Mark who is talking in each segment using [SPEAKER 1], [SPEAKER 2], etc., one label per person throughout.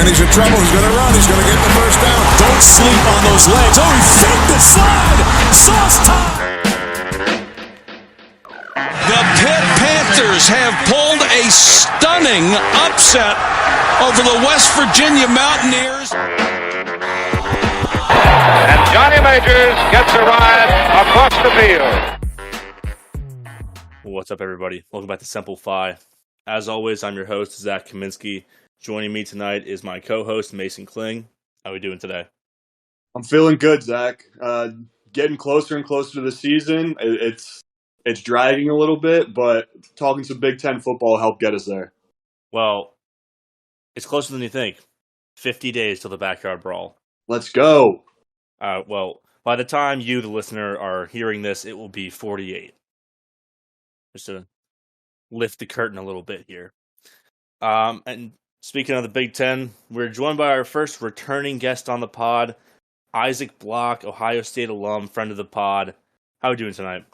[SPEAKER 1] and he's in trouble. He's going to run. He's going to get the first down.
[SPEAKER 2] Don't sleep on those legs. Oh, he faked the slide. Sauce time. The Pitt Panthers have pulled a stunning upset over the West Virginia Mountaineers.
[SPEAKER 3] And Johnny Majors gets a ride across the field.
[SPEAKER 4] What's up, everybody? Welcome back to Simplify. As always, I'm your host, Zach Kaminsky. Joining me tonight is my co-host, Mason Kling. How are we doing today?
[SPEAKER 5] I'm feeling good, Zach. Getting closer and closer to the season. It's dragging a little bit, but talking some Big Ten football helped get us there.
[SPEAKER 4] Well, it's closer than you think. 50 days till the backyard brawl.
[SPEAKER 5] Let's go.
[SPEAKER 4] Well, by the time you, the listener, are hearing this, it will be 48. Just to lift the curtain a little bit here. And speaking of the Big Ten, we're joined by our first returning guest on the pod, Isaac Block, Ohio State alum, friend of the pod. How are we doing tonight?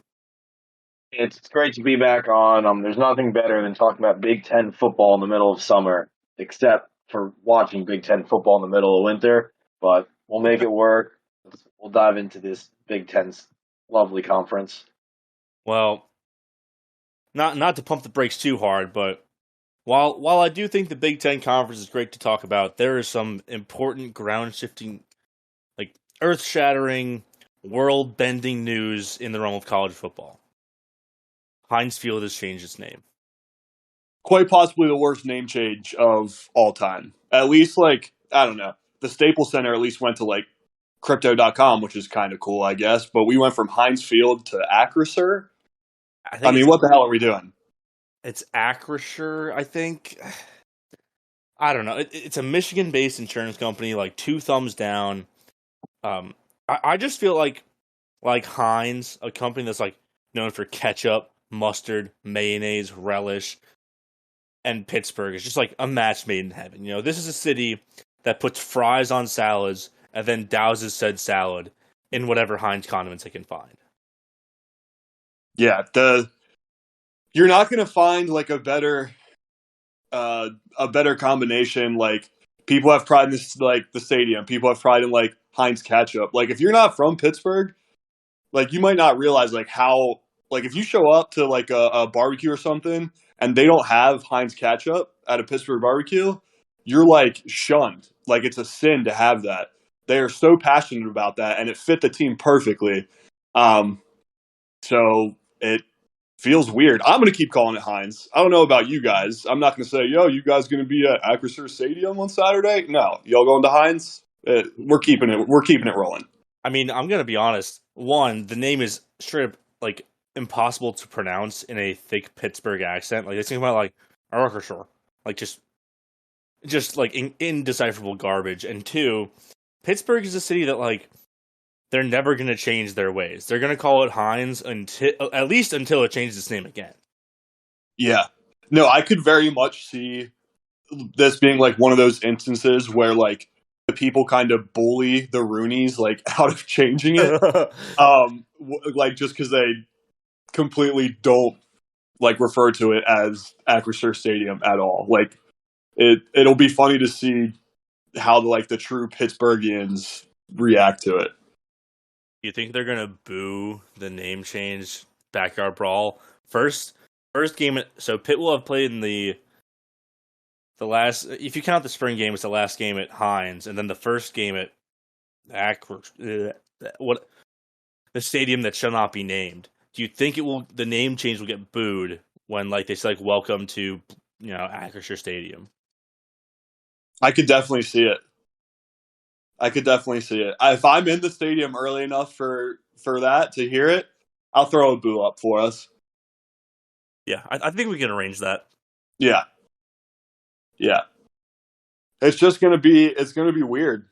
[SPEAKER 6] It's great to be back on. There's nothing better than talking about Big Ten football in the middle of summer, except for watching Big Ten football in the middle of winter. But we'll make it work. We'll dive into this Big Ten's lovely conference.
[SPEAKER 4] Well, not to pump the brakes too hard, but while I do think the Big Ten Conference is great to talk about, there is some important ground-shifting, like earth-shattering, world-bending news in the realm of college football. Heinz Field has changed its name.
[SPEAKER 5] Quite possibly the worst name change of all time. At least, I don't know. The Staples Center at least went to, Crypto.com, which is kind of cool, I guess. But we went from Heinz Field to Acrisure. I mean, what the hell are we doing?
[SPEAKER 4] It's Acrisure, I think. I don't know. It's a Michigan-based insurance company, two thumbs down. I just feel like Heinz, a company that's known for ketchup, mustard, mayonnaise, relish, and Pittsburgh is just a match made in heaven. You know, this is a city that puts fries on salads and then douses said salad in whatever Heinz condiments they can find.
[SPEAKER 5] Yeah, you're not going to find a better combination. People have pride in this, the stadium. People have pride in Heinz ketchup. If you're not from Pittsburgh, you might not realize how if you show up to a barbecue or something and they don't have Heinz ketchup at a Pittsburgh barbecue, you're shunned. It's a sin to have that. They are so passionate about that, and it fit the team perfectly. So it feels weird. I'm going to keep calling it Heinz. I don't know about you guys. I'm not going to say, you guys going to be at Acrisure Stadium on Saturday? No. Y'all going to Heinz? We're keeping it rolling. I
[SPEAKER 4] mean, I'm going to be honest. One, the name is straight up, impossible to pronounce in a thick Pittsburgh accent. They think about, Acrisure. Just indecipherable garbage. And two, Pittsburgh is a city that, they're never going to change their ways. They're going to call it Heinz at least until it changes its name again. Yeah.
[SPEAKER 5] No, I could very much see this being one of those instances where the people kind of bully the Roonies out of changing it. Just because they completely don't refer to it as Acrisure Stadium at all. It'll be funny to see how the true Pittsburghians react to it.
[SPEAKER 4] You think they're gonna boo the name change backyard brawl? First game. So Pitt will have played in the last. If you count the spring game, it's the last game at Heinz, and then the first game at the stadium that shall not be named. Do you think the name change will get booed when they say welcome to Acrisure Stadium?
[SPEAKER 5] I could definitely see it. If I'm in the stadium early enough for that to hear it, I'll throw a boo up for us.
[SPEAKER 4] Yeah, I think we can arrange that.
[SPEAKER 5] Yeah. It's just gonna be weird.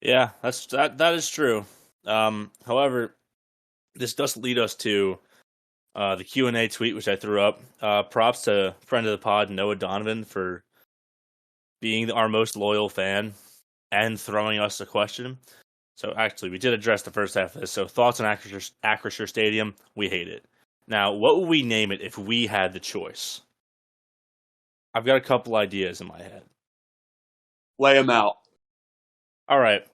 [SPEAKER 4] Yeah, that is true. However, this does lead us to the Q&A tweet which I threw up. Props to friend of the pod Noah Donovan for being our most loyal fan and throwing us a question. So actually, we did address the first half of this. So thoughts on Acrisure Stadium? We hate it. Now, what would we name it if we had the choice? I've got a couple ideas in my head.
[SPEAKER 5] Lay them out.
[SPEAKER 4] All right.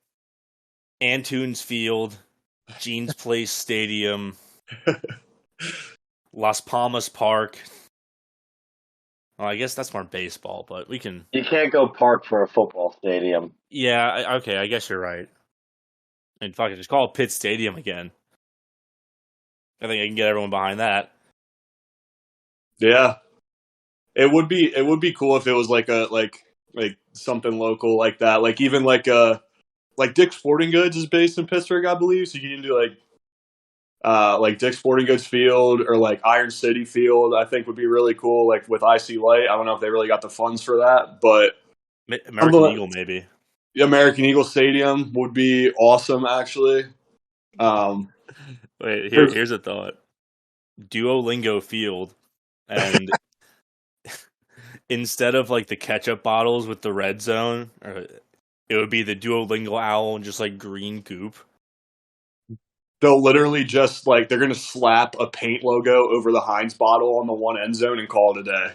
[SPEAKER 4] Antunes Field, Jeans Place Stadium, Las Palmas Park. Well, I guess that's more baseball, but we can.
[SPEAKER 6] You can't go park for a football stadium.
[SPEAKER 4] Yeah, okay, I guess you're right. And fuck it, just call it Pitt Stadium again. I think I can get everyone behind that.
[SPEAKER 5] Yeah. It would be cool if it was like something local like that. Like even like Dick's Sporting Goods is based in Pittsburgh, I believe. So you can do like Dick's Sporting Goods Field or like Iron City Field. I think would be really cool. Like with IC Light, I don't know if they really got the funds for that, but
[SPEAKER 4] American Eagle maybe.
[SPEAKER 5] American Eagle Stadium would be awesome, actually.
[SPEAKER 4] Wait, here's a thought: Duolingo Field, and instead of like the ketchup bottles with the red zone, it would be the Duolingo owl and just like green goop.
[SPEAKER 5] They'll literally just like they're gonna slap a paint logo over the Heinz bottle on the one end zone and call it a day.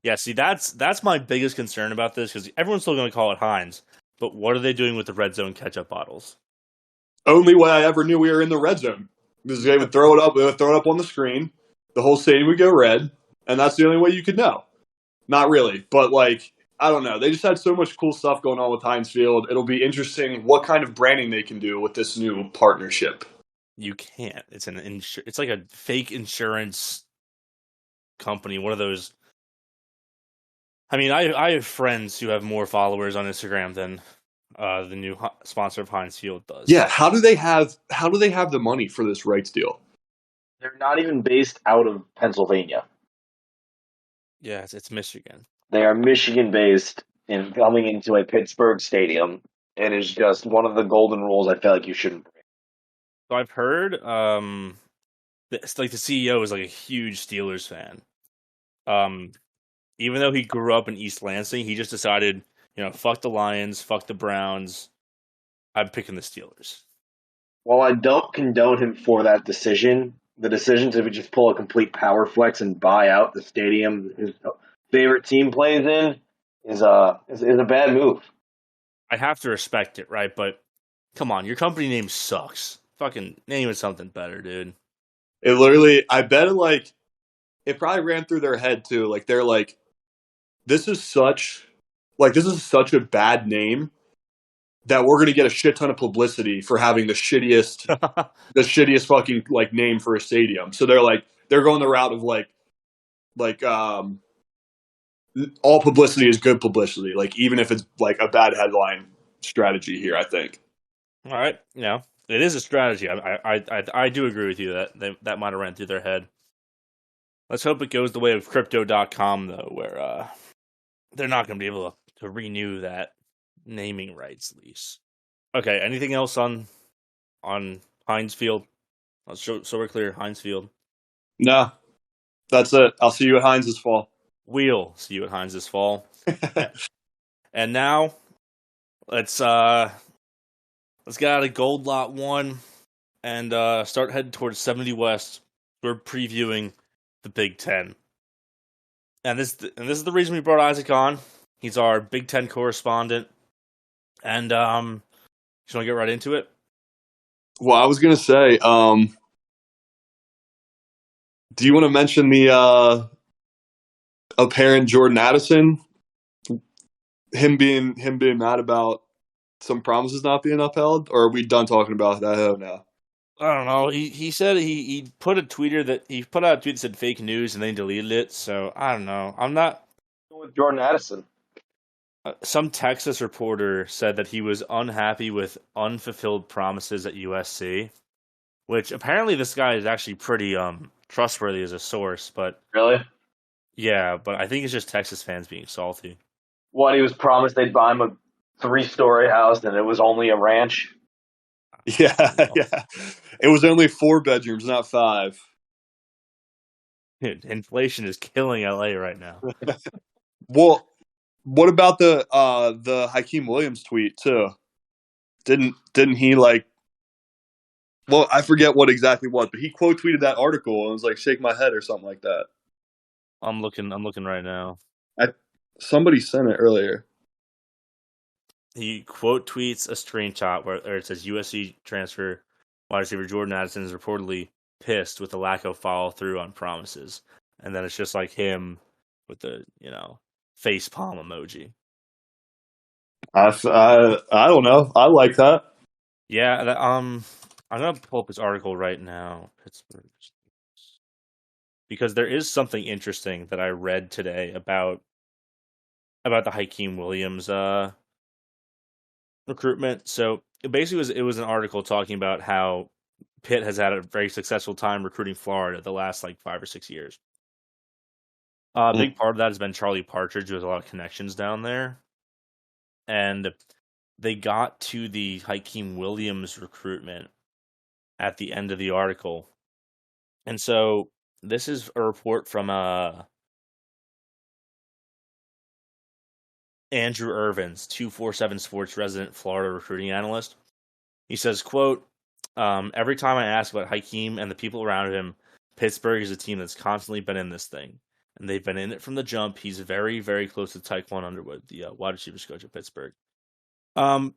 [SPEAKER 4] Yeah, see, that's my biggest concern about this because everyone's still going to call it Heinz, but what are they doing with the red zone ketchup bottles?
[SPEAKER 5] Only way I ever knew we were in the red zone because they would throw it up on the screen, the whole stadium would go red, and that's the only way you could know. Not really, but like I don't know. They just had so much cool stuff going on with Heinz Field. It'll be interesting what kind of branding they can do with this new partnership.
[SPEAKER 4] You can't. It's it's like a fake insurance company. One of those. I mean, I have friends who have more followers on Instagram than the new sponsor of Heinz Field does.
[SPEAKER 5] Yeah, how do they have the money for this rights deal?
[SPEAKER 6] They're not even based out of Pennsylvania.
[SPEAKER 4] Yeah, it's Michigan.
[SPEAKER 6] They are Michigan-based and coming into a Pittsburgh stadium. It is just one of the golden rules I feel like you shouldn't break.
[SPEAKER 4] So I've heard, like the CEO is like a huge Steelers fan. Even though he grew up in East Lansing, he just decided, fuck the Lions, fuck the Browns. I'm picking the Steelers.
[SPEAKER 6] While I don't condone him for that decision, the decision to just pull a complete power flex and buy out the stadium his favorite team plays in is a bad move.
[SPEAKER 5] I
[SPEAKER 4] have to respect it, right? But come on, your company name sucks. Fucking name it something better, dude.
[SPEAKER 5] It literally, I bet it probably ran through their head too. Like they're like, this is such a bad name that we're gonna get a shit ton of publicity for having the shittiest fucking like name for a stadium. So they're going the route of all publicity is good publicity. Like even if it's like a bad headline strategy here, I think.
[SPEAKER 4] All right, it is a strategy. I do agree with you that might have ran through their head. Let's hope it goes the way of Crypto.com though, where they're not going to be able to renew that naming rights lease. Okay, anything else on Heinz Field? So we're clear, Heinz Field.
[SPEAKER 5] No, that's it. I'll see you at Heinz this fall.
[SPEAKER 4] We'll see you at Heinz this fall. And now, let's get out of Gold Lot 1 and start heading towards 70 West. We're previewing the Big Ten. And this is the reason we brought Isaac on. He's our Big Ten correspondent. And just want to get right into it?
[SPEAKER 5] Well, I was going to say, do you want to mention the apparent Jordan Addison, him being mad about some promises not being upheld, or are we done talking about that now?
[SPEAKER 4] I don't know. He said he put out a tweet that said fake news and then deleted it. So I don't know. I'm not
[SPEAKER 6] with Jordan Addison.
[SPEAKER 4] Some Texas reporter said that he was unhappy with unfulfilled promises at USC, which apparently this guy is actually pretty trustworthy as a source. But
[SPEAKER 6] really,
[SPEAKER 4] yeah. But I think it's just Texas fans being salty.
[SPEAKER 6] What, he was promised they'd buy him a 3-story house and it was only a ranch?
[SPEAKER 5] Yeah. It was only 4 bedrooms, not 5.
[SPEAKER 4] Dude, inflation is killing LA right now.
[SPEAKER 5] Well, what about the Hakeem Williams tweet too? Didn't he like? Well, I forget what exactly was, but he quote tweeted that article and was like, "Shake my head" or something like that.
[SPEAKER 4] I'm looking right now.
[SPEAKER 5] Somebody sent it earlier.
[SPEAKER 4] he quote tweets a screenshot where it says USC transfer wide receiver Jordan Addison is reportedly pissed with the lack of follow through on promises, and then it's just like him with the face palm emoji.
[SPEAKER 5] I don't know. I like that.
[SPEAKER 4] Yeah, I'm gonna pull up this article right now, Pittsburgh, because there is something interesting that I read today about the Hakeem Williams recruitment. So it was an article talking about how Pitt has had a very successful time recruiting Florida the last like 5 or 6 years. A big part of that has been Charlie Partridge, who has a lot of connections down there, and they got to the Hakeem Williams recruitment at the end of the article. And so this is a report from Andrew Irvins, 247 Sports resident Florida recruiting analyst. He says, quote, every time I ask about Hakeem and the people around him, Pittsburgh is a team that's constantly been in this thing. And they've been in it from the jump. He's very, very close to Taekwon Underwood, the wide receivers coach at Pittsburgh. They're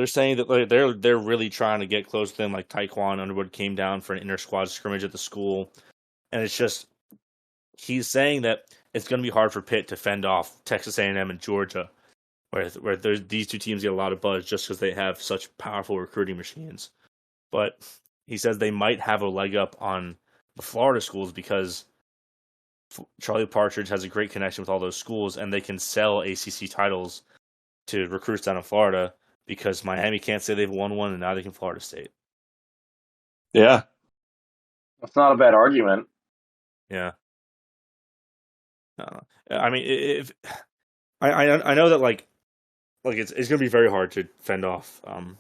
[SPEAKER 4] saying that they're really trying to get close to him. Like Taekwon Underwood came down for an inter-squad scrimmage at the school. And it's just, he's saying that it's going to be hard for Pitt to fend off Texas A&M and Georgia, where these two teams get a lot of buzz just because they have such powerful recruiting machines. But he says they might have a leg up on the Florida schools because Charlie Partridge has a great connection with all those schools, and they can sell ACC titles to recruits down in Florida because Miami can't say they've won one, and now they can Florida State.
[SPEAKER 5] Yeah.
[SPEAKER 6] That's not a bad argument.
[SPEAKER 4] Yeah. I mean, if I know that like it's going to be very hard to fend off A&M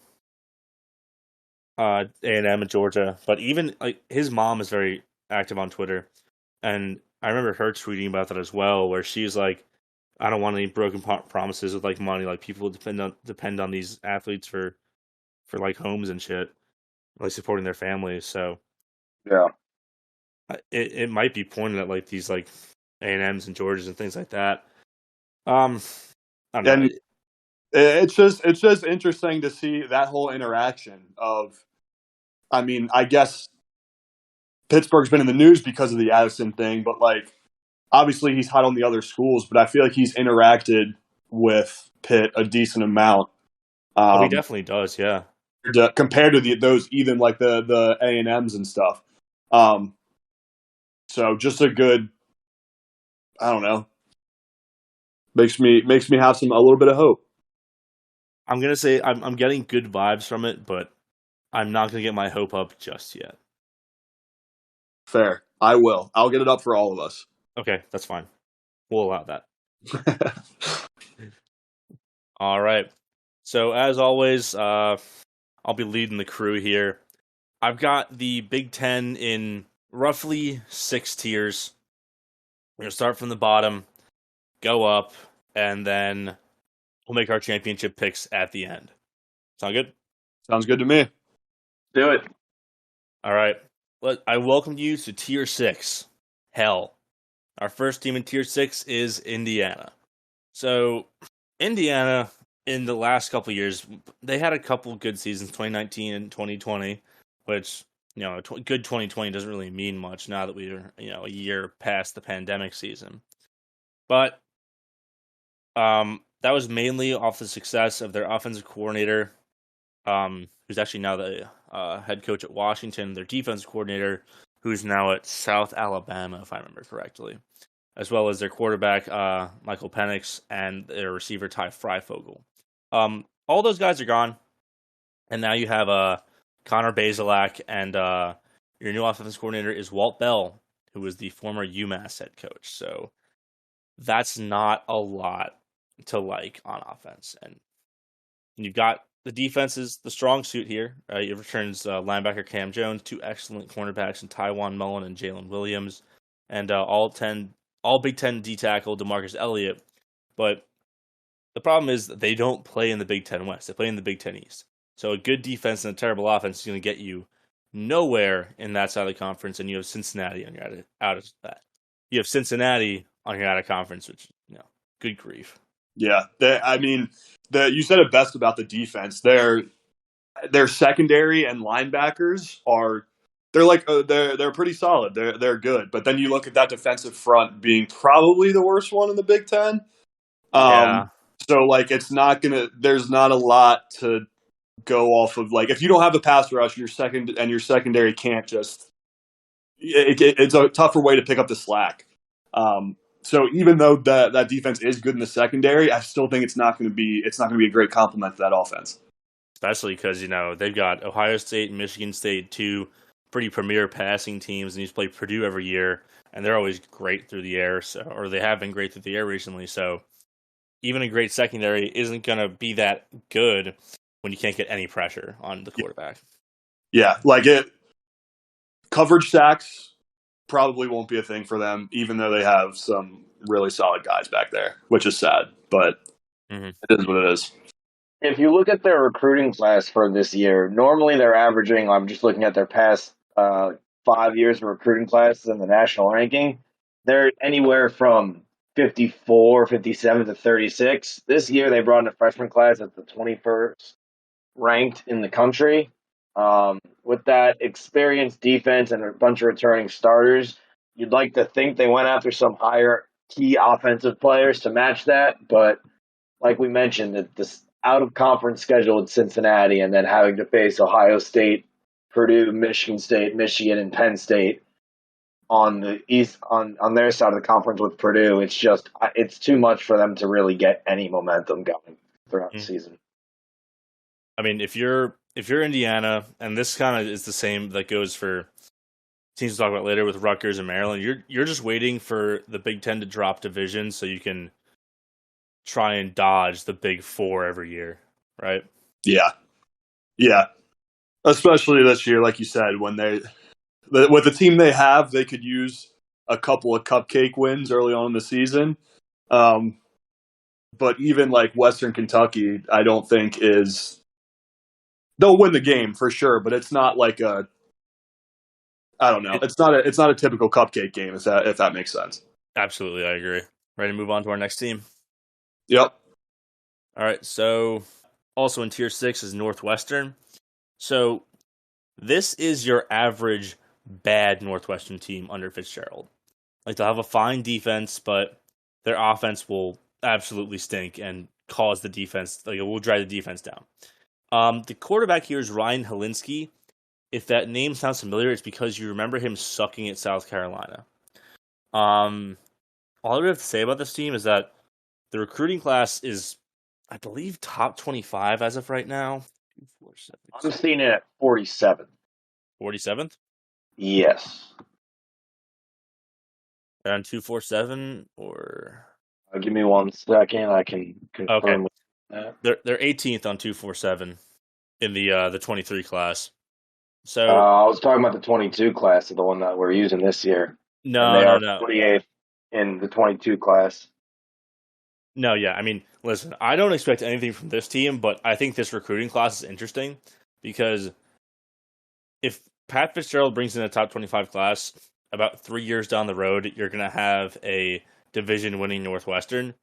[SPEAKER 4] and Georgia, but even like his mom is very active on Twitter, and I remember her tweeting about that as well, where she's like, I don't want any broken promises with like money. Like people depend on these athletes for like homes and shit, like supporting their families. So
[SPEAKER 6] yeah,
[SPEAKER 4] it might be pointed at like these like A&Ms and Georgias and things like that. I don't know.
[SPEAKER 5] And it's just interesting to see that whole interaction of, I mean, I guess Pittsburgh's been in the news because of the Addison thing, but like obviously he's hot on the other schools, but I feel like he's interacted with Pitt a decent amount.
[SPEAKER 4] He definitely does, yeah.
[SPEAKER 5] Compared to those even like the A&Ms and stuff. So just a good, I don't know, makes me have a little bit of hope.
[SPEAKER 4] I'm gonna say I'm getting good vibes from it, but I'm not gonna get my hope up just yet.
[SPEAKER 5] Fair. I will. I'll get it up for all of us.
[SPEAKER 4] Okay, that's fine. We'll allow that. All right. So as always, I'll be leading the crew here. I've got the Big Ten in roughly 6 tiers. We're gonna start from the bottom, go up, and then we'll make our championship picks at the end. Sound good?
[SPEAKER 5] Sounds good to me.
[SPEAKER 6] do it.
[SPEAKER 4] All right. I welcome you to Tier 6. Hell. Our first team in Tier 6 is Indiana. So, Indiana, in the last couple of years, they had a couple good seasons, 2019 and 2020, which, good 2020 doesn't really mean much now that we're, a year past the pandemic season. But that was mainly off the success of their offensive coordinator, who's actually now the head coach at Washington, their defensive coordinator, who's now at South Alabama, if I remember correctly, as well as their quarterback, Michael Penix, and their receiver, Ty Freifogel. All those guys are gone, and now you have Connor Bazelak, and your new offensive coordinator is Walt Bell, who was the former UMass head coach. So that's not a lot to like on offense. And you've got the defense is the strong suit here. It returns linebacker Cam Jones, 2 excellent cornerbacks in Tywan Mullen and Jalen Williams, and all Big Ten D tackle DeMarcus Elliott. But the problem is that they don't play in the Big Ten West. They play in the Big Ten East. So a good defense and a terrible offense is going to get you nowhere in that side of the conference, and you have Cincinnati on your out of that. You have Cincinnati on your out of conference, which good grief.
[SPEAKER 5] Yeah, you said it best about the defense. Their secondary and linebackers they're pretty solid. They're good. But then you look at that defensive front being probably the worst one in the Big Ten.
[SPEAKER 4] Yeah.
[SPEAKER 5] So like there's not a lot to go off of. Like if you don't have a pass rush, your secondary can't just. It's a tougher way to pick up the slack. So even though that defense is good in the secondary, I still think it's not going to be a great complement to that offense.
[SPEAKER 4] Especially because, they've got Ohio State and Michigan State, two pretty premier passing teams, and you play Purdue every year, and they're always great through the air, or they have been great through the air recently. So even a great secondary isn't going to be that good when you can't get any pressure on the quarterback.
[SPEAKER 5] Yeah, coverage sacks probably won't be a thing for them, even though they have some really solid guys back there, which is sad, but It is what it is.
[SPEAKER 6] If you look at their recruiting class for this year, normally they're averaging, I'm just looking at their past 5 years of recruiting classes in the national ranking, they're anywhere from 54, 57 to 36. This year they brought in a freshman class at the 21st ranked in the country. With that experienced defense and a bunch of returning starters, you'd like to think they went after some higher key offensive players to match that, but like we mentioned, this out-of-conference schedule at Cincinnati and then having to face Ohio State, Purdue, Michigan State, Michigan, and Penn State on the east on their side of the conference with Purdue, it's too much for them to really get any momentum going throughout the season.
[SPEAKER 4] I mean, if you're Indiana, and this kind of is the same that goes for teams we'll talk about later with Rutgers and Maryland, you're just waiting for the Big Ten to drop divisions so you can try and dodge the Big Four every year, right?
[SPEAKER 5] Yeah. Especially this year, like you said, when with the team they have, they could use a couple of cupcake wins early on in the season. But even like Western Kentucky, I don't think they'll win the game for sure, but it's not like I don't know. It's not a typical cupcake game, if that makes sense.
[SPEAKER 4] Absolutely, I agree. Ready to move on to our next team?
[SPEAKER 5] Yep.
[SPEAKER 4] All right, so also in Tier 6 is Northwestern. So this is your average bad Northwestern team under Fitzgerald. Like, they'll have a fine defense, but their offense will absolutely stink and cause the defense, it will drive the defense down. The quarterback here is Ryan Helinski. If that name sounds familiar, it's because you remember him sucking at South Carolina. All I would have to say about this team is that the recruiting class is, I believe, top 25 as of right now.
[SPEAKER 6] I'm seeing it at 47.
[SPEAKER 4] 47th?
[SPEAKER 6] Yes.
[SPEAKER 4] Around 247 or...
[SPEAKER 6] Give me 1 second. I can confirm
[SPEAKER 4] that. They're 18th on 247 in the 23 class. So
[SPEAKER 6] I was talking about the 22 class, the one that we're using this year.
[SPEAKER 4] No.
[SPEAKER 6] 48th in the 22 class.
[SPEAKER 4] No, yeah. I mean, listen, I don't expect anything from this team, but I think this recruiting class is interesting because if Pat Fitzgerald brings in a top 25 class, about 3 years down the road, you're going to have a division-winning Northwestern.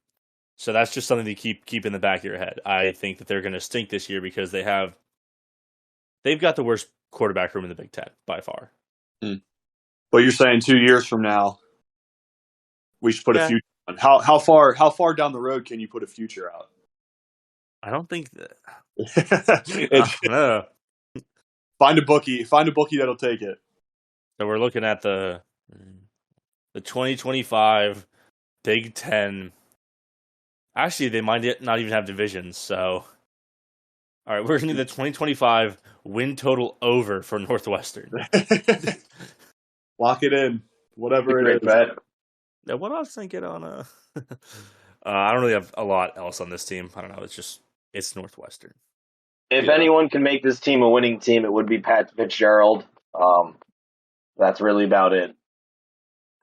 [SPEAKER 4] So that's just something to keep in the back of your head. I think that they're going to stink this year because they've got the worst quarterback room in the Big Ten by far.
[SPEAKER 5] But you're saying 2 years from now, we should put a future on. How far down the road can you put a future out?
[SPEAKER 4] I don't think that. No.
[SPEAKER 5] Find a bookie that'll take it.
[SPEAKER 4] So we're looking at the 2025 Big Ten. Actually, they might not even have divisions. So, all right, we're going to need the 2025 win total over for Northwestern.
[SPEAKER 5] Lock it in, whatever it is.
[SPEAKER 6] Bet.
[SPEAKER 4] Now, what else can I get on? I don't really have a lot else on this team. I don't know. It's Northwestern.
[SPEAKER 6] If anyone can make this team a winning team, it would be Pat Fitzgerald. That's really about it.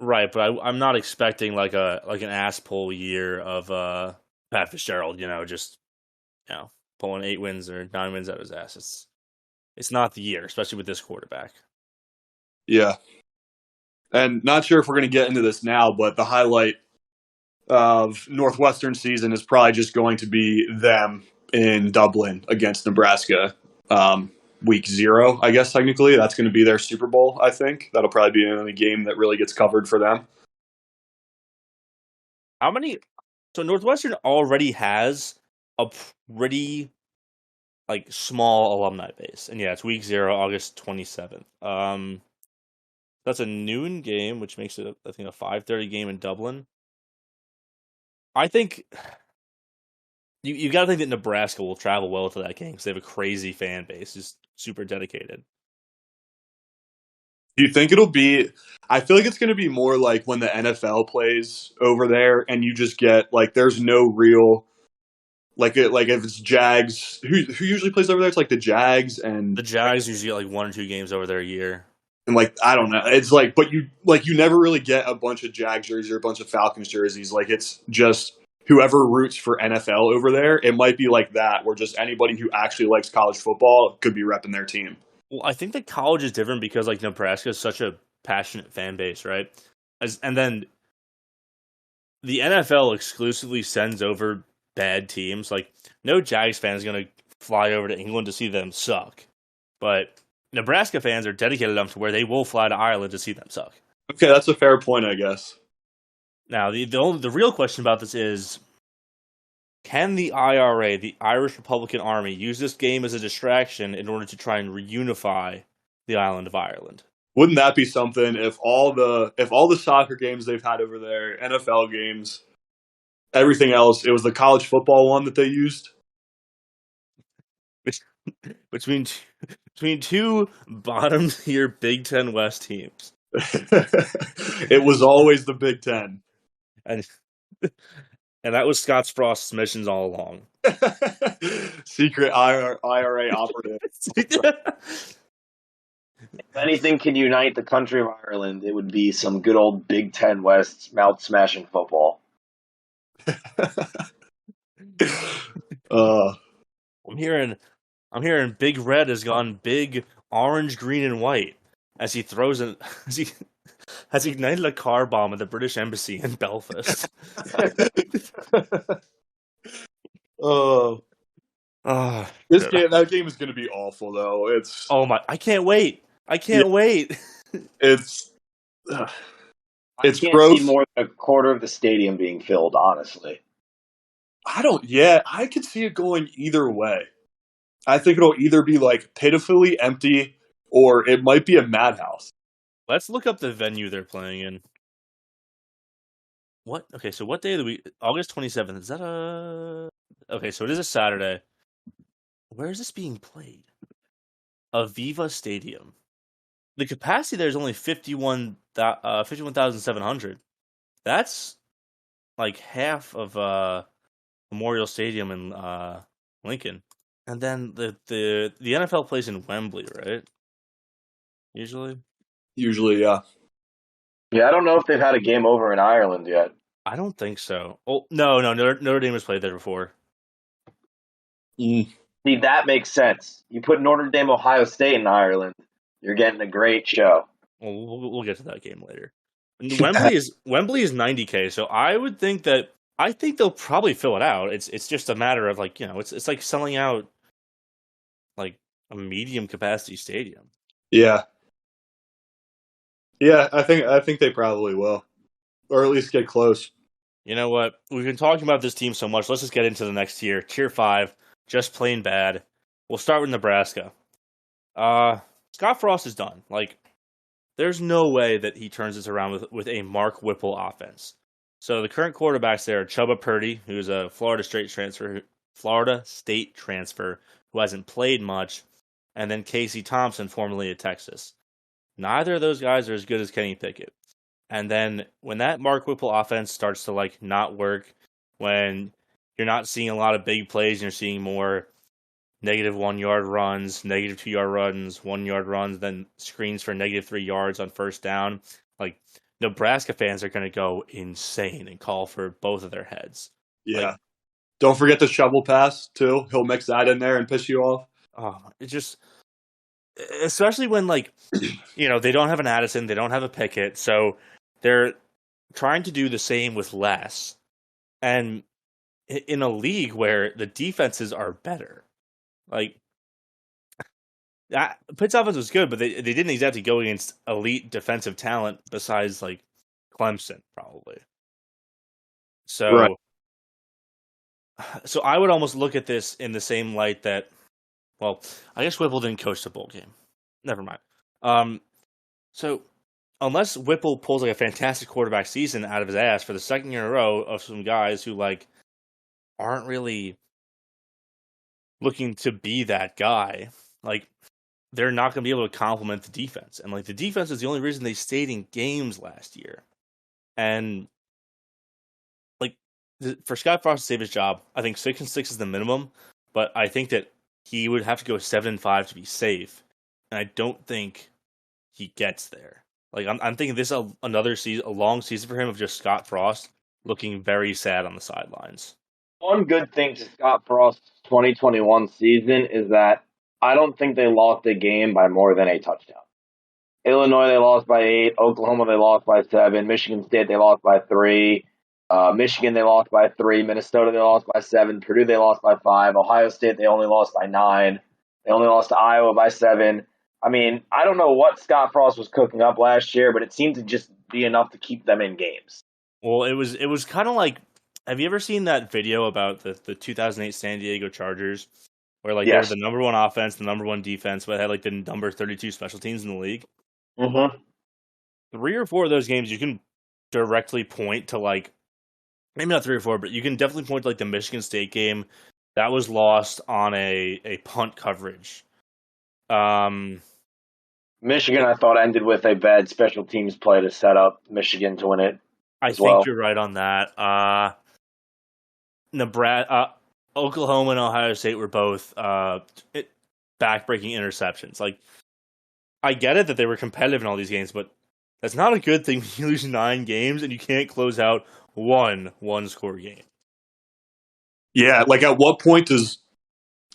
[SPEAKER 4] Right, but I'm not expecting like an ass pull year of Pat Fitzgerald. Pulling 8 wins or 9 wins out of his ass. It's not the year, especially with this quarterback.
[SPEAKER 5] Yeah, and not sure if we're going to get into this now, but the highlight of Northwestern season is probably just going to be them in Dublin against Nebraska. Week 0, I guess technically. That's going to be their Super Bowl, I think. That'll probably be the only game that really gets covered for them.
[SPEAKER 4] How many? So Northwestern already has a pretty small alumni base, and yeah, it's week 0, August 27th. That's a noon game, which makes it I think a 5:30 game in Dublin. I think you got to think that Nebraska will travel well to that game because they have a crazy fan base, just super dedicated.
[SPEAKER 5] Do you think it'll be? I feel like it's going to be more like when the NFL plays over there, and you just get there's no real if it's Jags, who usually plays over there? It's like the Jags and
[SPEAKER 4] the Jags usually get 1 or 2 games over there a year.
[SPEAKER 5] And I don't know, it's but you never really get a bunch of Jags jerseys or a bunch of Falcons jerseys. It's just whoever roots for NFL over there. It might be like that, where just anybody who actually likes college football could be repping their team.
[SPEAKER 4] Well, I think that college is different because Nebraska is such a passionate fan base, right? And then the NFL exclusively sends over bad teams. No Jags fan is going to fly over to England to see them suck, but Nebraska fans are dedicated enough to where they will fly to Ireland to see them suck.
[SPEAKER 5] Okay, that's a fair point, I guess.
[SPEAKER 4] Now, the real question about this is, can the IRA, the Irish Republican Army, use this game as a distraction in order to try and reunify the island of Ireland?
[SPEAKER 5] Wouldn't that be something if all the soccer games they've had over there, NFL games, everything else, it was the college football one that they used?
[SPEAKER 4] Between two bottom tier Big Ten West teams.
[SPEAKER 5] It was always the Big Ten.
[SPEAKER 4] And that was Scott Frost's missions all along.
[SPEAKER 5] Secret IRA operative.
[SPEAKER 6] If anything can unite the country of Ireland, it would be some good old Big Ten West mouth-smashing football.
[SPEAKER 4] I'm hearing Big Red has gone big orange, green, and white as he throws has ignited a car bomb at the British Embassy in Belfast.
[SPEAKER 5] That game is going to be awful, though.
[SPEAKER 4] I can't wait. I can't wait.
[SPEAKER 5] It's
[SPEAKER 6] I can't
[SPEAKER 5] gross.
[SPEAKER 6] see more than a quarter of the stadium being filled, honestly.
[SPEAKER 5] I could see it going either way. I think it'll either be pitifully empty, or it might be a madhouse.
[SPEAKER 4] Let's look up the venue they're playing in. What? Okay, so what day of the week? August 27th. Is that a... Okay, so it is a Saturday. Where is this being played? Aviva Stadium. The capacity there is only 51,700. That's half of Memorial Stadium in Lincoln. And then the NFL plays in Wembley, right? Usually, yeah.
[SPEAKER 6] Yeah, I don't know if they've had a game over in Ireland yet.
[SPEAKER 4] I don't think so. Oh, no, Notre Dame has played there before.
[SPEAKER 6] See, that makes sense. You put Notre Dame, Ohio State in Ireland, you're getting a great show.
[SPEAKER 4] Well, we'll get to that game later. Wembley is 90K, so I think they'll probably fill it out. It's just a matter of it's like selling out a medium capacity stadium.
[SPEAKER 5] Yeah. Yeah, I think they probably will. Or at least get close.
[SPEAKER 4] You know what? We've been talking about this team so much. Let's just get into the next tier. Tier 5, just plain bad. We'll start with Nebraska. Scott Frost is done. There's no way that he turns this around with a Mark Whipple offense. So the current quarterbacks there are Chubba Purdy, who's a Florida State transfer who hasn't played much, and then Casey Thompson, formerly at Texas. Neither of those guys are as good as Kenny Pickett. And then when that Mark Whipple offense starts to not work, when you're not seeing a lot of big plays and you're seeing more negative 1 yard runs, negative 2 yard runs, 1 yard runs, then screens for negative 3 yards on first down, Nebraska fans are going to go insane and call for both of their heads.
[SPEAKER 5] Yeah. Don't forget the shovel pass, too. He'll mix that in there and piss you off.
[SPEAKER 4] Oh, it just... Especially when, they don't have an Addison, they don't have a Pickett, so they're trying to do the same with less. And in a league where the defenses are better, like Pitt's offense was good, but they didn't exactly go against elite defensive talent besides like Clemson, probably. So,
[SPEAKER 5] Right.
[SPEAKER 4] so I would almost look at this in the same light that, well, I guess Whipple didn't coach the bowl game. Never mind. So unless Whipple pulls like a fantastic quarterback season out of his ass for the second year in a row of some guys who like aren't really looking to be that guy, like they're not going to be able to complement the defense. And like the defense is the only reason they stayed in games last year. And like for Scott Frost to save his job, I think 6-6 is the minimum, but I think that he would have to go 7-5 to be safe. And I don't think he gets there. Like I'm thinking this is another season, a long season for him of just Scott Frost looking very sad on the sidelines.
[SPEAKER 6] One good thing to Scott Frost's 2021 season is that I don't think they lost a game by more than a touchdown. Illinois, they lost by 8. Oklahoma, they lost by 7. Michigan State, they lost by 3. Michigan, they lost by 3. Minnesota, they lost by 7. Purdue, they lost by 5. Ohio State, they only lost by 9. They only lost to Iowa by 7. I mean, I don't know what Scott Frost was cooking up last year, but it seemed to just be enough to keep them in games.
[SPEAKER 4] Well, it was kind of like, have you ever seen that video about the 2008 San Diego Chargers, where like
[SPEAKER 6] Yes.
[SPEAKER 4] they were the number one offense, the number one defense, but had like the number 32 special teams in the league?
[SPEAKER 6] Mm-hmm.
[SPEAKER 4] 3 or 4 of those games, you can directly point to like, maybe not 3 or 4, but you can definitely point to like the Michigan State game that was lost on a punt coverage.
[SPEAKER 6] Michigan, I thought, ended with a bad special teams play to set up Michigan to win it.
[SPEAKER 4] I
[SPEAKER 6] as
[SPEAKER 4] think
[SPEAKER 6] well.
[SPEAKER 4] you're right on that. Nebraska, Oklahoma, and Ohio State were both backbreaking interceptions. Like, I get it that they were competitive in all these games, but that's not a good thing when you lose 9 games and you can't close out one-score game.
[SPEAKER 5] Yeah, like at what point does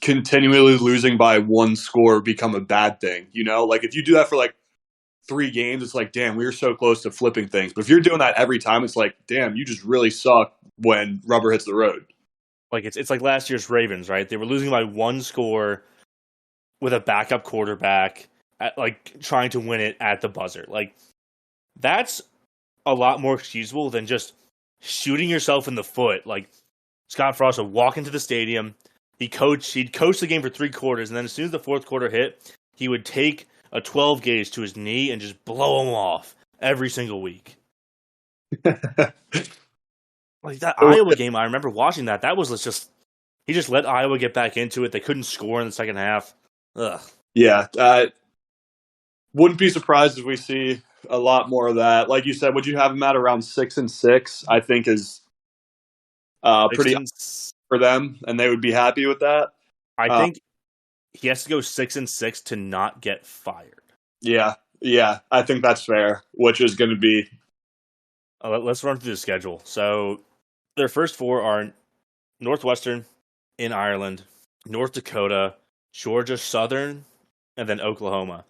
[SPEAKER 5] continually losing by 1 score become a bad thing? You know, like if you do that for like 3 games, it's like, damn, we were so close to flipping things. But if you're doing that every time, it's like, damn, you just really suck when rubber hits the road.
[SPEAKER 4] Like it's like last year's Ravens, right? They were losing by 1 score with a backup quarterback, like trying to win it at the buzzer. Like that's a lot more excusable than just shooting yourself in the foot. Like Scott Frost would walk into the stadium, he'd coach the game for 3 quarters, and then as soon as the 4th quarter hit, he would take a 12 gauge to his knee and just blow him off every single week. Like that Iowa game, I remember watching that. That was just, he just let Iowa get back into it. They couldn't score in the second half. Ugh.
[SPEAKER 5] Yeah, wouldn't be surprised if we see a lot more of that. Like you said, would you have them at around 6-6? I think is pretty for them, and they would be happy with that.
[SPEAKER 4] I think he has to go 6-6 to not get fired.
[SPEAKER 5] Yeah, I think that's fair. Which is going to be.
[SPEAKER 4] Let's run through the schedule. So their first 4 are Northwestern in Ireland, North Dakota, Georgia Southern, and then Oklahoma.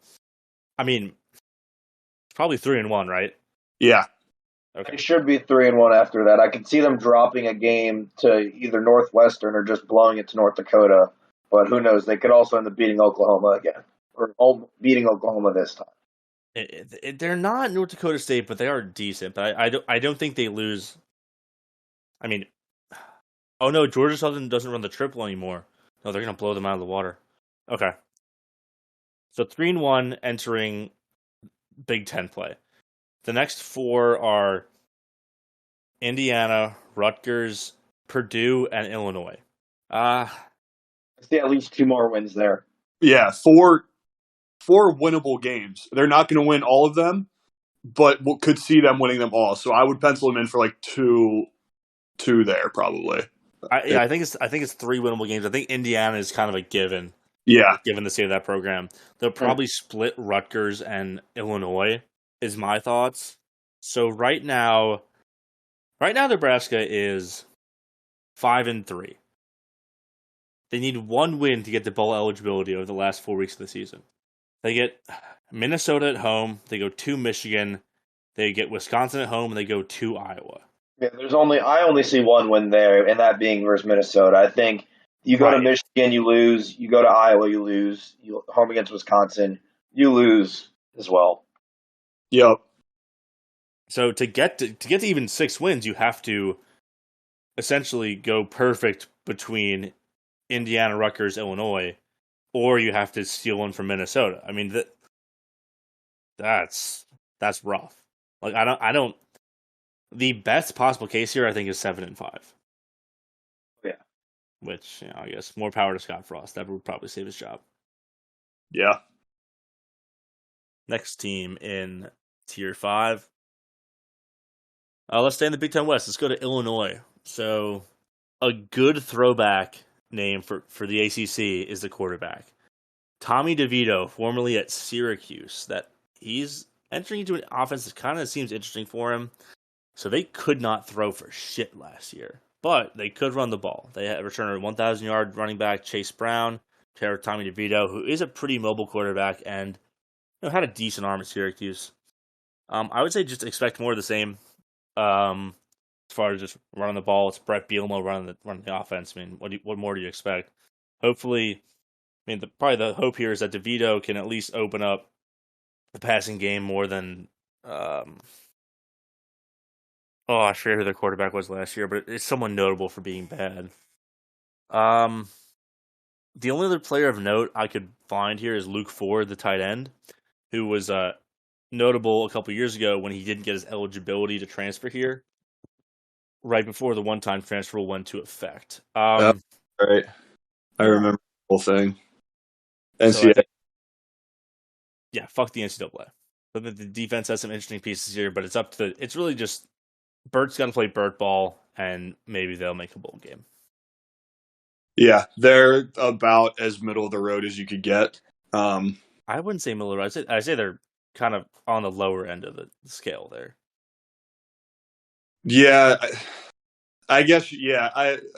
[SPEAKER 4] I mean, it's probably 3-1, right?
[SPEAKER 5] Yeah.
[SPEAKER 4] Okay.
[SPEAKER 6] It should be 3-1 after that. I could see them dropping a game to either Northwestern or just blowing it to North Dakota. But who knows? They could also end up beating Oklahoma again, or beating Oklahoma this time.
[SPEAKER 4] They're not North Dakota State, but they are decent. But I don't think they lose. I mean, oh no, Georgia Southern doesn't run the triple anymore. No, they're gonna blow them out of the water. Okay. So 3-1 entering Big Ten play. The next 4 are Indiana, Rutgers, Purdue, and Illinois.
[SPEAKER 6] I see at least 2 more wins there.
[SPEAKER 5] Yeah, 4 winnable games. They're not going to win all of them, but could see them winning them all. So I would pencil them in for like 2 there probably.
[SPEAKER 4] I think it's 3 winnable games. I think Indiana is kind of a given.
[SPEAKER 5] Yeah,
[SPEAKER 4] Given the state of that program, they'll probably split Rutgers and Illinois. Is my thoughts. So right now Nebraska is 5-3. They need 1 win to get the bowl eligibility over the last 4 weeks of the season. They get Minnesota at home. They go to Michigan. They get Wisconsin at home, and they go to Iowa.
[SPEAKER 6] Yeah, I only see one win there, and that being versus Minnesota. I think you go to
[SPEAKER 4] Right.
[SPEAKER 6] Michigan, you lose. You go to Iowa, you lose. You home against Wisconsin, you lose as well.
[SPEAKER 5] Yep.
[SPEAKER 4] So to get to even 6 wins, you have to essentially go perfect between Indiana, Rutgers, Illinois, or you have to steal one from Minnesota. I mean that's rough. Like I don't. The best possible case here, I think, is 7-5.
[SPEAKER 6] Yeah.
[SPEAKER 4] Which I guess more power to Scott Frost. That would probably save his job.
[SPEAKER 5] Yeah.
[SPEAKER 4] Next team in Tier 5. Let's stay in the Big Ten West. Let's go to Illinois. So, a good throwback name for the ACC is the quarterback. Tommy DeVito, formerly at Syracuse. That he's entering into an offense that kind of seems interesting for him. So, they could not throw for shit last year. But they could run the ball. They had returned a 1,000-yard running back, Chase Brown, paired with Tommy DeVito, who is a pretty mobile quarterback and had a decent arm at Syracuse. I would say just expect more of the same. As far as just running the ball, it's Brett Bielema running the offense. I mean, what more do you expect? Hopefully, I mean, probably the hope here is that DeVito can at least open up the passing game more than. I forget who their quarterback was last year, but it's someone notable for being bad. The only other player of note I could find here is Luke Ford, the tight end, who was notable a couple years ago when he didn't get his eligibility to transfer here, right before the one-time transfer rule went into effect.
[SPEAKER 5] Right. I remember the whole thing.
[SPEAKER 4] So
[SPEAKER 5] NCAA.
[SPEAKER 4] fuck the NCAA. But the defense has some interesting pieces here, but it's really just Bert's got to play Bert ball, and maybe they'll make a bowl game.
[SPEAKER 5] Yeah, they're about as middle of the road as you could get.
[SPEAKER 4] I wouldn't say middle of the road. I say they're kind of on the lower end of the scale there.
[SPEAKER 5] Yeah, I guess. Yeah,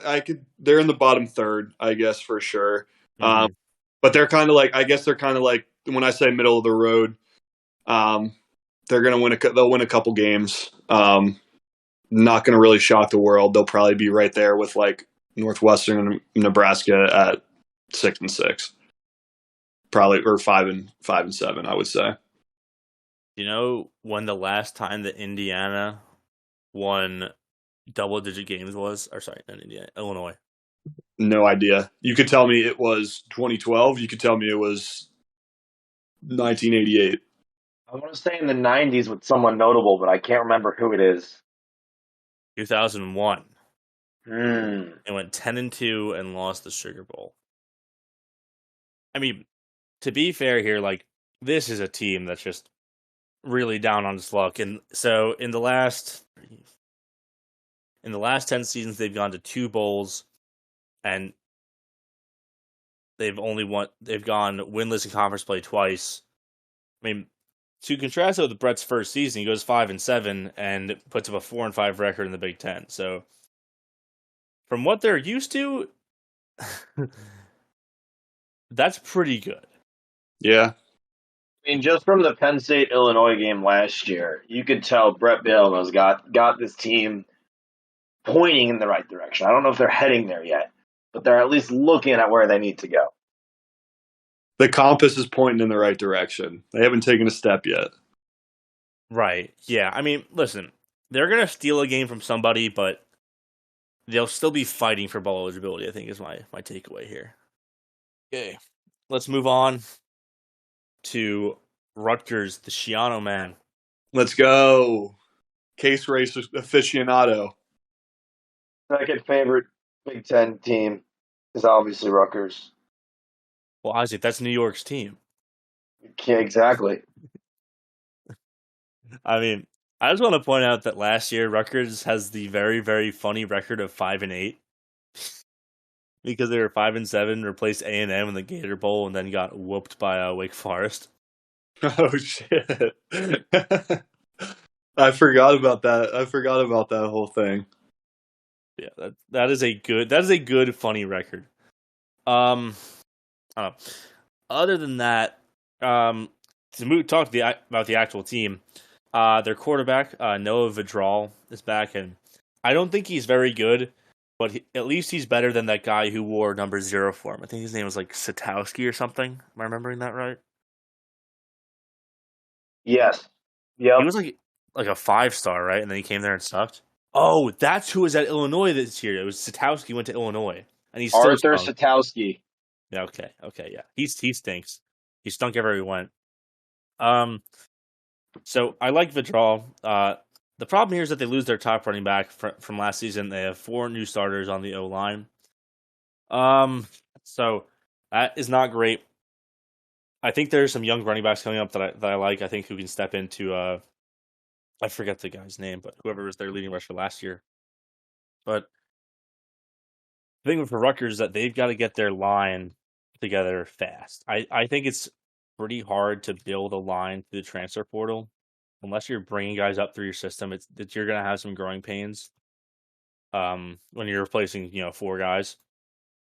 [SPEAKER 5] I could. They're in the bottom third, I guess, for sure.
[SPEAKER 4] Mm-hmm.
[SPEAKER 5] But they're kind of like. I guess they're kind of like when I say middle of the road. They're gonna win. They'll win a couple games. Not gonna really shock the world. They'll probably be right there with like Northwestern and Nebraska at 6-6. Probably or 5-7. I would say.
[SPEAKER 4] You know when the last time that Indiana won double-digit games was? Or sorry, not Indiana, Illinois.
[SPEAKER 5] No idea. You could tell me it was 2012. You could tell me it was 1988.
[SPEAKER 6] I want to say in the 90s with someone notable, but I can't remember who it is.
[SPEAKER 4] 2001.
[SPEAKER 6] Mm.
[SPEAKER 4] It went 10-2 and lost the Sugar Bowl. I mean, to be fair here, like this is a team that's just really down on its luck, and so in the last 10 seasons, they've gone to 2 bowls, and they've gone winless in conference play twice. I mean, to contrast it with Brett's first season, he goes 5-7 and puts up a 4-5 record in the Big Ten. So, from what they're used to, that's pretty good.
[SPEAKER 5] Yeah.
[SPEAKER 6] I mean, just from the Penn State Illinois game last year, you could tell Brett Bielema's got this team pointing in the right direction. I don't know if they're heading there yet, but they're at least looking at where they need to go.
[SPEAKER 5] The compass is pointing in the right direction. They haven't taken a step yet.
[SPEAKER 4] Right. Yeah. I mean, listen, they're going to steal a game from somebody, but they'll still be fighting for bowl eligibility, I think is my takeaway here. Okay. Let's move on to Rutgers, the Schiano man.
[SPEAKER 5] Let's go. Case race aficionado.
[SPEAKER 6] Second favorite Big Ten team is obviously Rutgers.
[SPEAKER 4] Well, Isaac, that's New York's team.
[SPEAKER 6] Yeah, exactly.
[SPEAKER 4] I mean, I just want to point out that last year Rutgers has the very, very funny record of 5-8 because they were 5-7, replaced A&M in the Gator Bowl, and then got whooped by Wake Forest.
[SPEAKER 5] Oh shit! I forgot about that. I forgot about that whole thing.
[SPEAKER 4] Yeah, that is a good funny record. I don't know. Other than that, to talk about the actual team, their quarterback Noah Vidral is back, and I don't think he's very good, but at least he's better than that guy who wore number 0 for him. I think his name was like Satowski or something. Am I remembering that right?
[SPEAKER 6] Yes.
[SPEAKER 4] He
[SPEAKER 6] Yep.
[SPEAKER 4] was like a 5-star, right? And then he came there and sucked. Oh, that's who was at Illinois this year. It was Satowski went to Illinois, and he's still
[SPEAKER 6] Arthur
[SPEAKER 4] stunk.
[SPEAKER 6] Satowski.
[SPEAKER 4] Yeah, okay, yeah. He stinks. He stunk everywhere he went. So I like Vidal. The problem here is that they lose their top running back from last season. They have 4 new starters on the O line. So that is not great. I think there's some young running backs coming up that I like. I think who can step into. I forget the guy's name, but whoever was their leading rusher last year. But the thing for Rutgers is that they've got to get their line together fast. I think it's pretty hard to build a line through the transfer portal unless you're bringing guys up through your system. It's that you're going to have some growing pains when you're replacing 4 guys.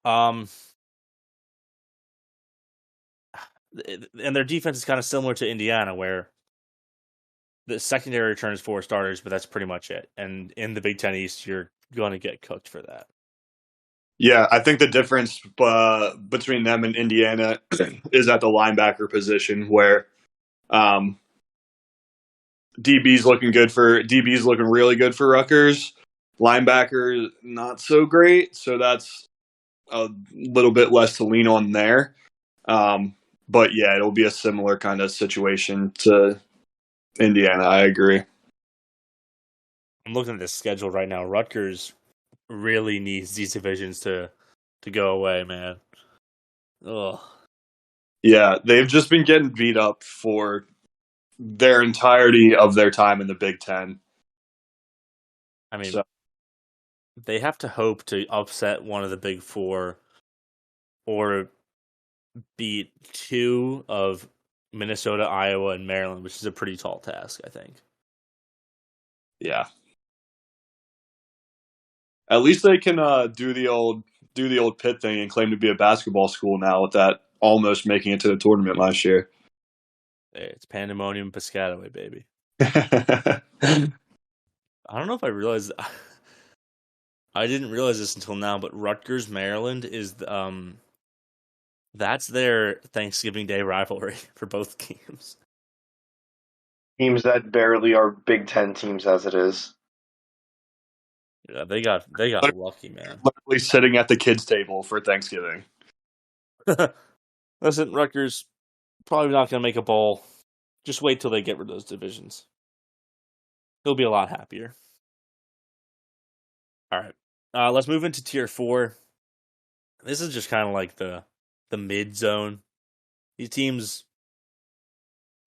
[SPEAKER 4] And their defense is kind of similar to Indiana, where the secondary returns 4 starters, but that's pretty much it. And in the Big Ten East, you're going to get cooked for that.
[SPEAKER 5] Yeah, I think the difference between them and Indiana is at the linebacker position, where DB's looking really good for Rutgers. Linebacker not so great, so that's a little bit less to lean on there. But yeah, it'll be a similar kind of situation to Indiana. I agree.
[SPEAKER 4] I'm looking at this schedule right now. Rutgers really needs these divisions to go away, man. Ugh.
[SPEAKER 5] Yeah, they've just been getting beat up for their entirety of their time in the Big Ten.
[SPEAKER 4] I mean, they have to hope to upset one of the Big Four or beat 2 of Minnesota, Iowa, and Maryland, which is a pretty tall task, I think.
[SPEAKER 5] Yeah. At least they can do the old Pitt thing and claim to be a basketball school now with that almost making it to the tournament last year.
[SPEAKER 4] It's Pandemonium Piscataway, baby. I don't know if I realized. I didn't realize this until now, but Rutgers, Maryland is that's their Thanksgiving Day rivalry for both games.
[SPEAKER 6] Teams that barely are Big Ten teams as it is.
[SPEAKER 4] Yeah, they got lucky, man.
[SPEAKER 5] Literally sitting at the kids' table for Thanksgiving.
[SPEAKER 4] Listen, Rutgers probably not going to make a bowl. Just wait till they get rid of those divisions. They'll be a lot happier. All right, let's move into Tier 4. This is just kind of like the mid zone. These teams,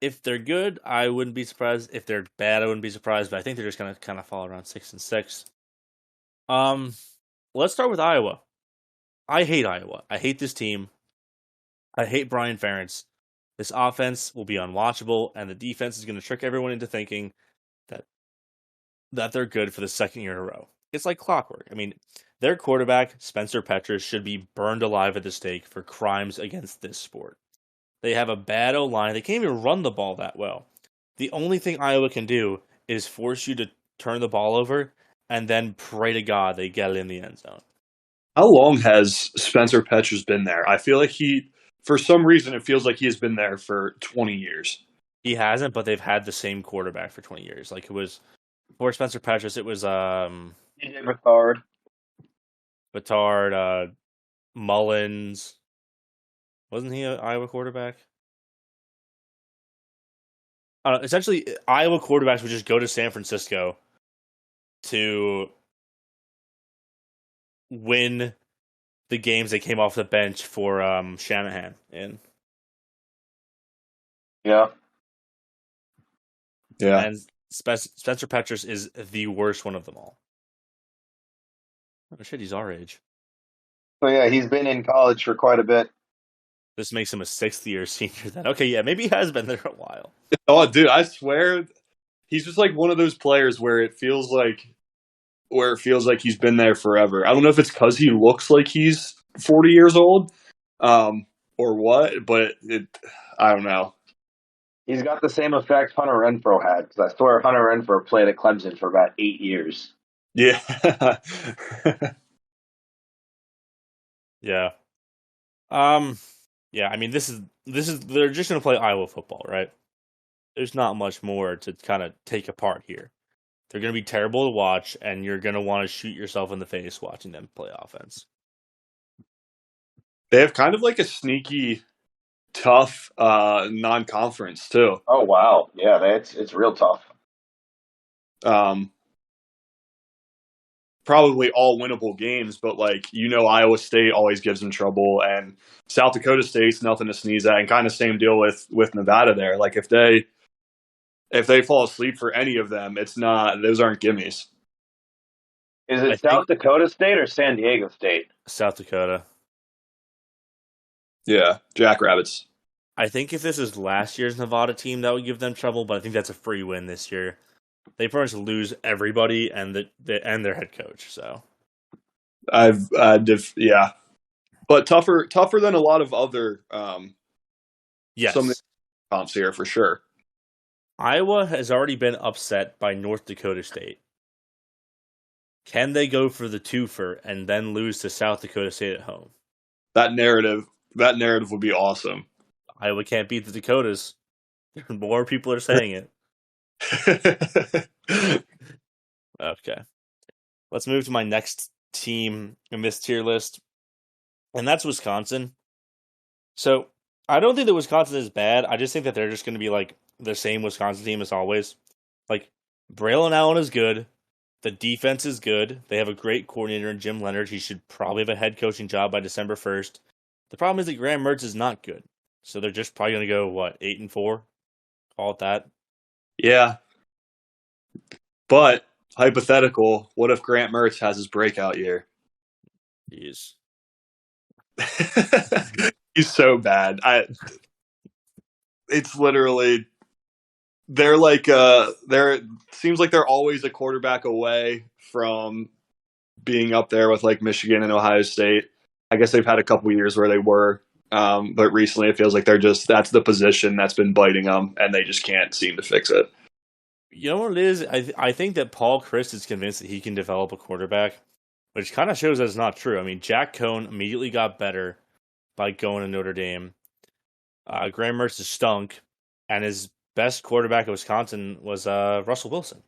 [SPEAKER 4] if they're good, I wouldn't be surprised. If they're bad, I wouldn't be surprised. But I think they're just going to kind of fall around 6 and 6. Let's start with Iowa. I hate Iowa. I hate this team. I hate Brian Ferentz. This offense will be unwatchable, and the defense is going to trick everyone into thinking that they're good for the second year in a row. It's like clockwork. I mean, their quarterback, Spencer Petras, should be burned alive at the stake for crimes against this sport. They have a bad O-line. They can't even run the ball that well. The only thing Iowa can do is force you to turn the ball over and then pray to God they get it in the end zone.
[SPEAKER 5] How long has Spencer Petras been there? I feel like for some reason, it feels like he has been there for 20 years.
[SPEAKER 4] He hasn't, but they've had the same quarterback for 20 years. Like, it was, before Spencer Petras, it was
[SPEAKER 6] DJ
[SPEAKER 4] Batard, Mullins. Wasn't he an Iowa quarterback? Essentially, Iowa quarterbacks would just go to San Francisco to win the games they came off the bench for Shanahan in.
[SPEAKER 6] Yeah.
[SPEAKER 5] Yeah.
[SPEAKER 4] And Spencer Petras is the worst one of them all. Oh shit, he's our age.
[SPEAKER 6] So yeah, he's been in college for quite a bit.
[SPEAKER 4] This makes him a 6th-year senior then. Okay, yeah, maybe he has been there a while.
[SPEAKER 5] Oh, dude, I swear, he's just like one of those players where it feels like he's been there forever. I don't know if it's because he looks like he's 40 years old, or what, but I don't know.
[SPEAKER 6] He's got the same effect Hunter Renfrow had, because I swear Hunter Renfrow played at Clemson for about 8 years.
[SPEAKER 5] Yeah.
[SPEAKER 4] Yeah. Yeah, I mean this is they're just gonna play Iowa football, right? There's not much more to kind of take apart here. They're gonna be terrible to watch, and you're gonna want to shoot yourself in the face watching them play offense.
[SPEAKER 5] They have kind of like a sneaky, tough non-conference too.
[SPEAKER 6] Oh wow, yeah, it's real tough.
[SPEAKER 5] Um, Probably all winnable games, but like Iowa State always gives them trouble, and South Dakota State's nothing to sneeze at, and kind of same deal with Nevada there. Like if they fall asleep for any of them, it's not those aren't gimmies.
[SPEAKER 6] Is
[SPEAKER 4] I
[SPEAKER 6] it South
[SPEAKER 4] think
[SPEAKER 6] Dakota State or San Diego State?
[SPEAKER 4] South Dakota.
[SPEAKER 5] Yeah, Jackrabbits.
[SPEAKER 4] I think if this is last year's Nevada team, that would give them trouble, but I think that's a free win this year. They pretty much lose everybody and and their head coach. So
[SPEAKER 5] Yeah, but tougher than a lot of other
[SPEAKER 4] yes,
[SPEAKER 5] some comps here for sure.
[SPEAKER 4] Iowa has already been upset by North Dakota State. Can they go for the twofer and then lose to South Dakota State at home?
[SPEAKER 5] That narrative would be awesome.
[SPEAKER 4] Iowa can't beat the Dakotas. More people are saying it. Okay. Let's move to my next team in this tier list, and that's Wisconsin. So, I don't think that Wisconsin is bad. I just think that they're just going to be like the same Wisconsin team as always. Like, Braylon Allen is good. The defense is good. They have a great coordinator in Jim Leonard. He should probably have a head coaching job by December 1st. The problem is that Graham Mertz is not good. So they're just probably going to go, 8-4? Call it that.
[SPEAKER 5] Yeah. But, hypothetical, what if Grant Mertz has his breakout year?
[SPEAKER 4] Jeez.
[SPEAKER 5] He's so bad. It's literally they're like seems like they're always a quarterback away from being up there with like Michigan and Ohio State. I guess they've had a couple years where they were, but recently it feels like that's the position that's been biting them, and they just can't seem to fix it.
[SPEAKER 4] You know what it is? I think that Paul Chryst is convinced that he can develop a quarterback, which kind of shows that it's not true. I mean, Jack Cohn immediately got better by going to Notre Dame. Graham Mertz is stunk, and his best quarterback at Wisconsin was Russell Wilson,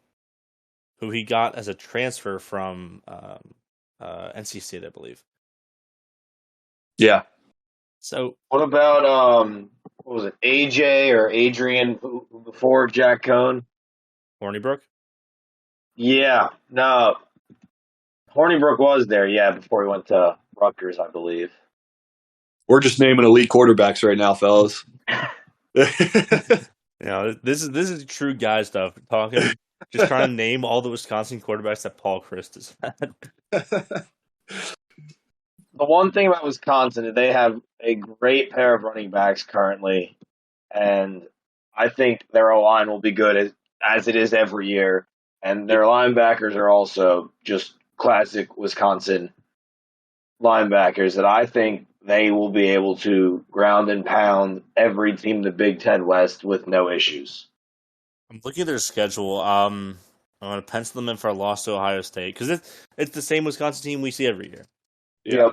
[SPEAKER 4] who he got as a transfer from NC State, I believe.
[SPEAKER 5] Yeah.
[SPEAKER 4] So
[SPEAKER 6] what about what was it, AJ or Adrian before Jack Cohn?
[SPEAKER 4] Hornibrook?
[SPEAKER 6] Yeah, no. Hornibrook was there, yeah, before he went to Rutgers, I believe.
[SPEAKER 5] We're just naming elite quarterbacks right now, fellas.
[SPEAKER 4] This is true guy stuff. Just trying to name all the Wisconsin quarterbacks that Paul Chryst has had.
[SPEAKER 6] The one thing about Wisconsin is they have a great pair of running backs currently, and I think their O-line will be good as it is every year. And their linebackers are also just classic Wisconsin linebackers that I think they will be able to ground and pound every team in the Big Ten West with no issues.
[SPEAKER 4] I'm looking at their schedule. I'm going to pencil them in for a loss to Ohio State because it's the same Wisconsin team we see every year.
[SPEAKER 6] Yep.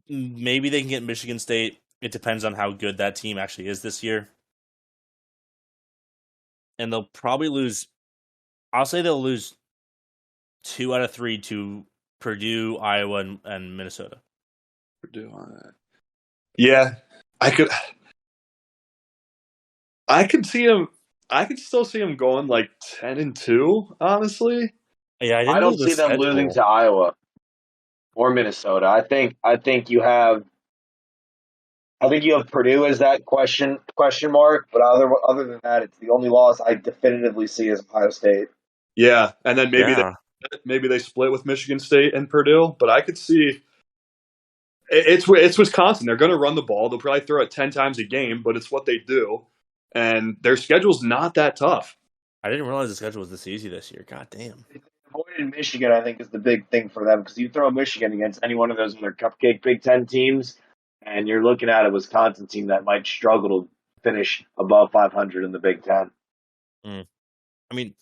[SPEAKER 4] Maybe they can get Michigan State. It depends on how good that team actually is this year. And they'll probably lose. I'll say they'll lose 2 out of 3 to Purdue, Iowa, and Minnesota.
[SPEAKER 5] Purdue. Yeah, I could see him. I could still see him going like 10-2. Honestly,
[SPEAKER 4] Yeah,
[SPEAKER 6] I don't see them losing to Iowa or Minnesota. I think you have Purdue as that question mark, but other than that, it's the only loss I definitively see as Ohio State.
[SPEAKER 5] Yeah, and then maybe they split with Michigan State and Purdue, but I could see it's Wisconsin. They're going to run the ball. They'll probably throw it 10 times a game, but it's what they do, and their schedule's not that tough.
[SPEAKER 4] I didn't realize the schedule was this easy this year. God damn.
[SPEAKER 6] Avoiding Michigan, I think, is the big thing for them because you throw Michigan against any one of those other cupcake Big Ten teams, and you're looking at a Wisconsin team that might struggle to finish above 500 in the Big Ten.
[SPEAKER 4] I mean,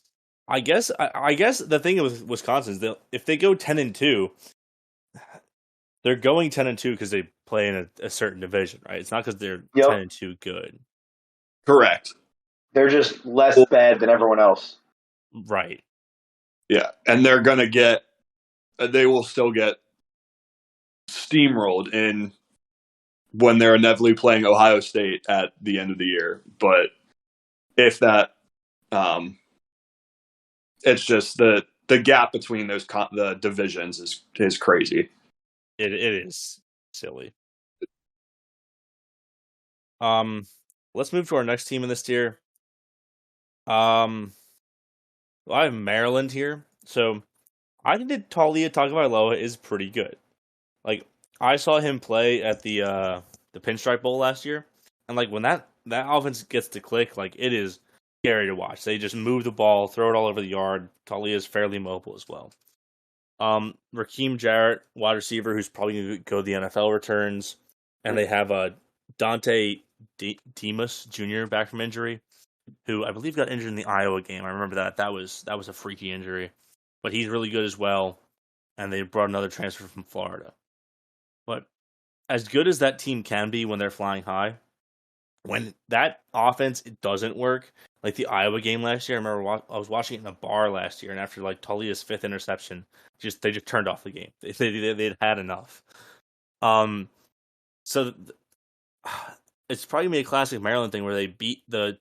[SPEAKER 4] I guess the thing with Wisconsin is if they go 10-2, they're going 10-2 because they play in a certain division, right? It's not because they're
[SPEAKER 6] Yep.
[SPEAKER 4] 10-2 good,
[SPEAKER 5] Correct.
[SPEAKER 6] They're just less bad than everyone else.
[SPEAKER 4] right?
[SPEAKER 5] Yeah, and they're gonna get. They will still get steamrolled in when they're inevitably playing Ohio State at the end of the year. But if that, it's just the gap between the divisions is crazy.
[SPEAKER 4] It is silly. Let's move to our next team in this tier. Well, I have Maryland here, so I think that Taulia Tagovailoa is pretty good. Like I saw him play at the Pinstripe Bowl last year, and like when that offense gets to click, like it is scary to watch. They just move the ball, throw it all over the yard. Taulia is fairly mobile as well. Raheem Jarrett, wide receiver, who's probably going to go to the NFL, returns, and they have Dante Demas Jr. back from injury, who I believe got injured in the Iowa game. I remember that was a freaky injury, but he's really good as well. And they brought another transfer from Florida. But as good as that team can be when they're flying high, when that offense it doesn't work, like the Iowa game last year, I remember I was watching it in a bar last year, and after like Taulia's 5th interception, they just turned off the game. They'd had enough. So it's probably gonna be a classic Maryland thing where they beat the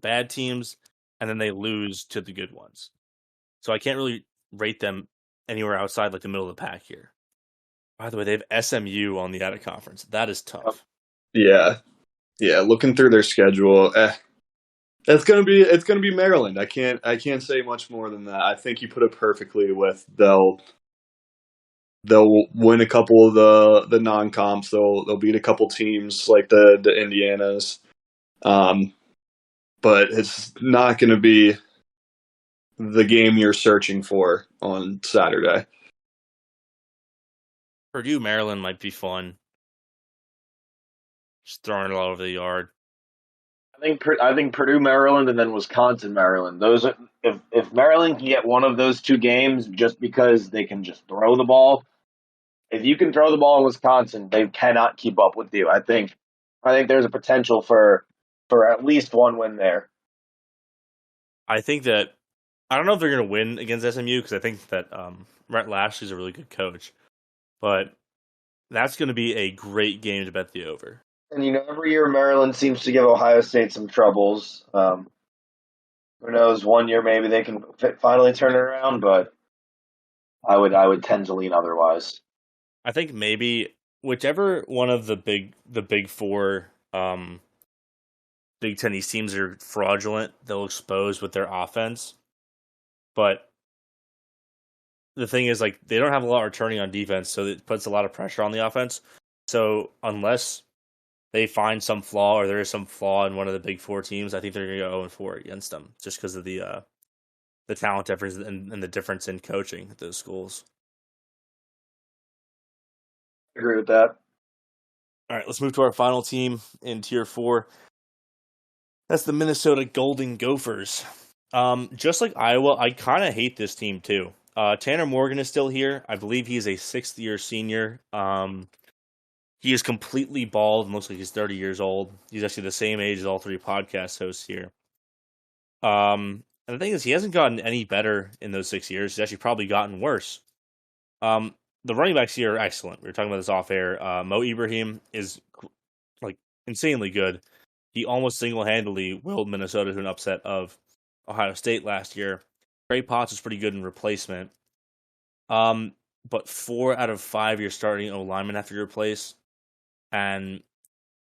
[SPEAKER 4] bad teams, and then they lose to the good ones. So I can't really rate them anywhere outside like the middle of the pack here. By the way, they have SMU on the out of conference. That is tough.
[SPEAKER 5] Yeah. Looking through their schedule, it's gonna be Maryland. I can't say much more than that. I think you put it perfectly. With they'll win a couple of the non-comps. They'll beat a couple teams like the Indianas, but it's not going to be the game you're searching for on Saturday.
[SPEAKER 4] Purdue, Maryland might be fun. Just throwing it all over the yard.
[SPEAKER 6] I think Purdue, Maryland, and then Wisconsin, Maryland. Those are, if Maryland can get one of those two games just because they can just throw the ball. If you can throw the ball in Wisconsin, they cannot keep up with you. I think there's a potential for at least one win there.
[SPEAKER 4] I think that I don't know if they're going to win against SMU because I think that Rhett Lashley's a really good coach, but that's going to be a great game to bet the over.
[SPEAKER 6] And every year Maryland seems to give Ohio State some troubles. Who knows? One year maybe they can finally turn it around, but I would tend to lean otherwise.
[SPEAKER 4] I think maybe whichever one of the big four Big Ten East teams are fraudulent, they'll expose with their offense. But the thing is, like, they don't have a lot of returning on defense, so it puts a lot of pressure on the offense. So unless they find some flaw or there is some flaw in one of the big four teams, I think they're going to go 0-4 against them just because of the talent difference and the difference in coaching at those schools.
[SPEAKER 6] I agree with that.
[SPEAKER 4] All right, let's move to our final team in Tier 4. That's the Minnesota Golden Gophers. Just like Iowa, I kind of hate this team too. Tanner Morgan is still here. I believe he's a 6th-year senior. He is completely bald and looks like he's 30 years old. He's actually the same age as all 3 podcast hosts here. And the thing is, he hasn't gotten any better in those 6 years. He's actually probably gotten worse. The running backs here are excellent. We were talking about this off air. Mo Ibrahim is like insanely good. He almost single-handedly willed Minnesota to an upset of Ohio State last year. Trey Potts was pretty good in replacement. But 4 out of 5 you're starting O-linemen have to replace. And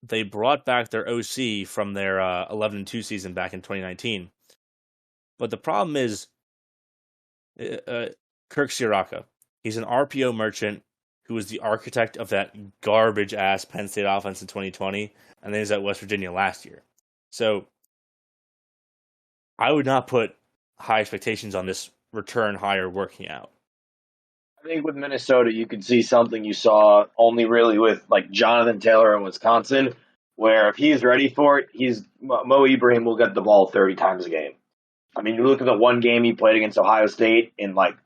[SPEAKER 4] they brought back their OC from their 11-2 season back in 2019. But the problem is Kirk Ciarrocca. He's an RPO merchant who was the architect of that garbage-ass Penn State offense in 2020, and then he's at West Virginia last year. So I would not put high expectations on this return hire working out.
[SPEAKER 6] I think with Minnesota, you could see something you saw only really with like Jonathan Taylor in Wisconsin, where if he's ready for it, Mo Ibrahim will get the ball 30 times a game. I mean, you look at the one game he played against Ohio State in like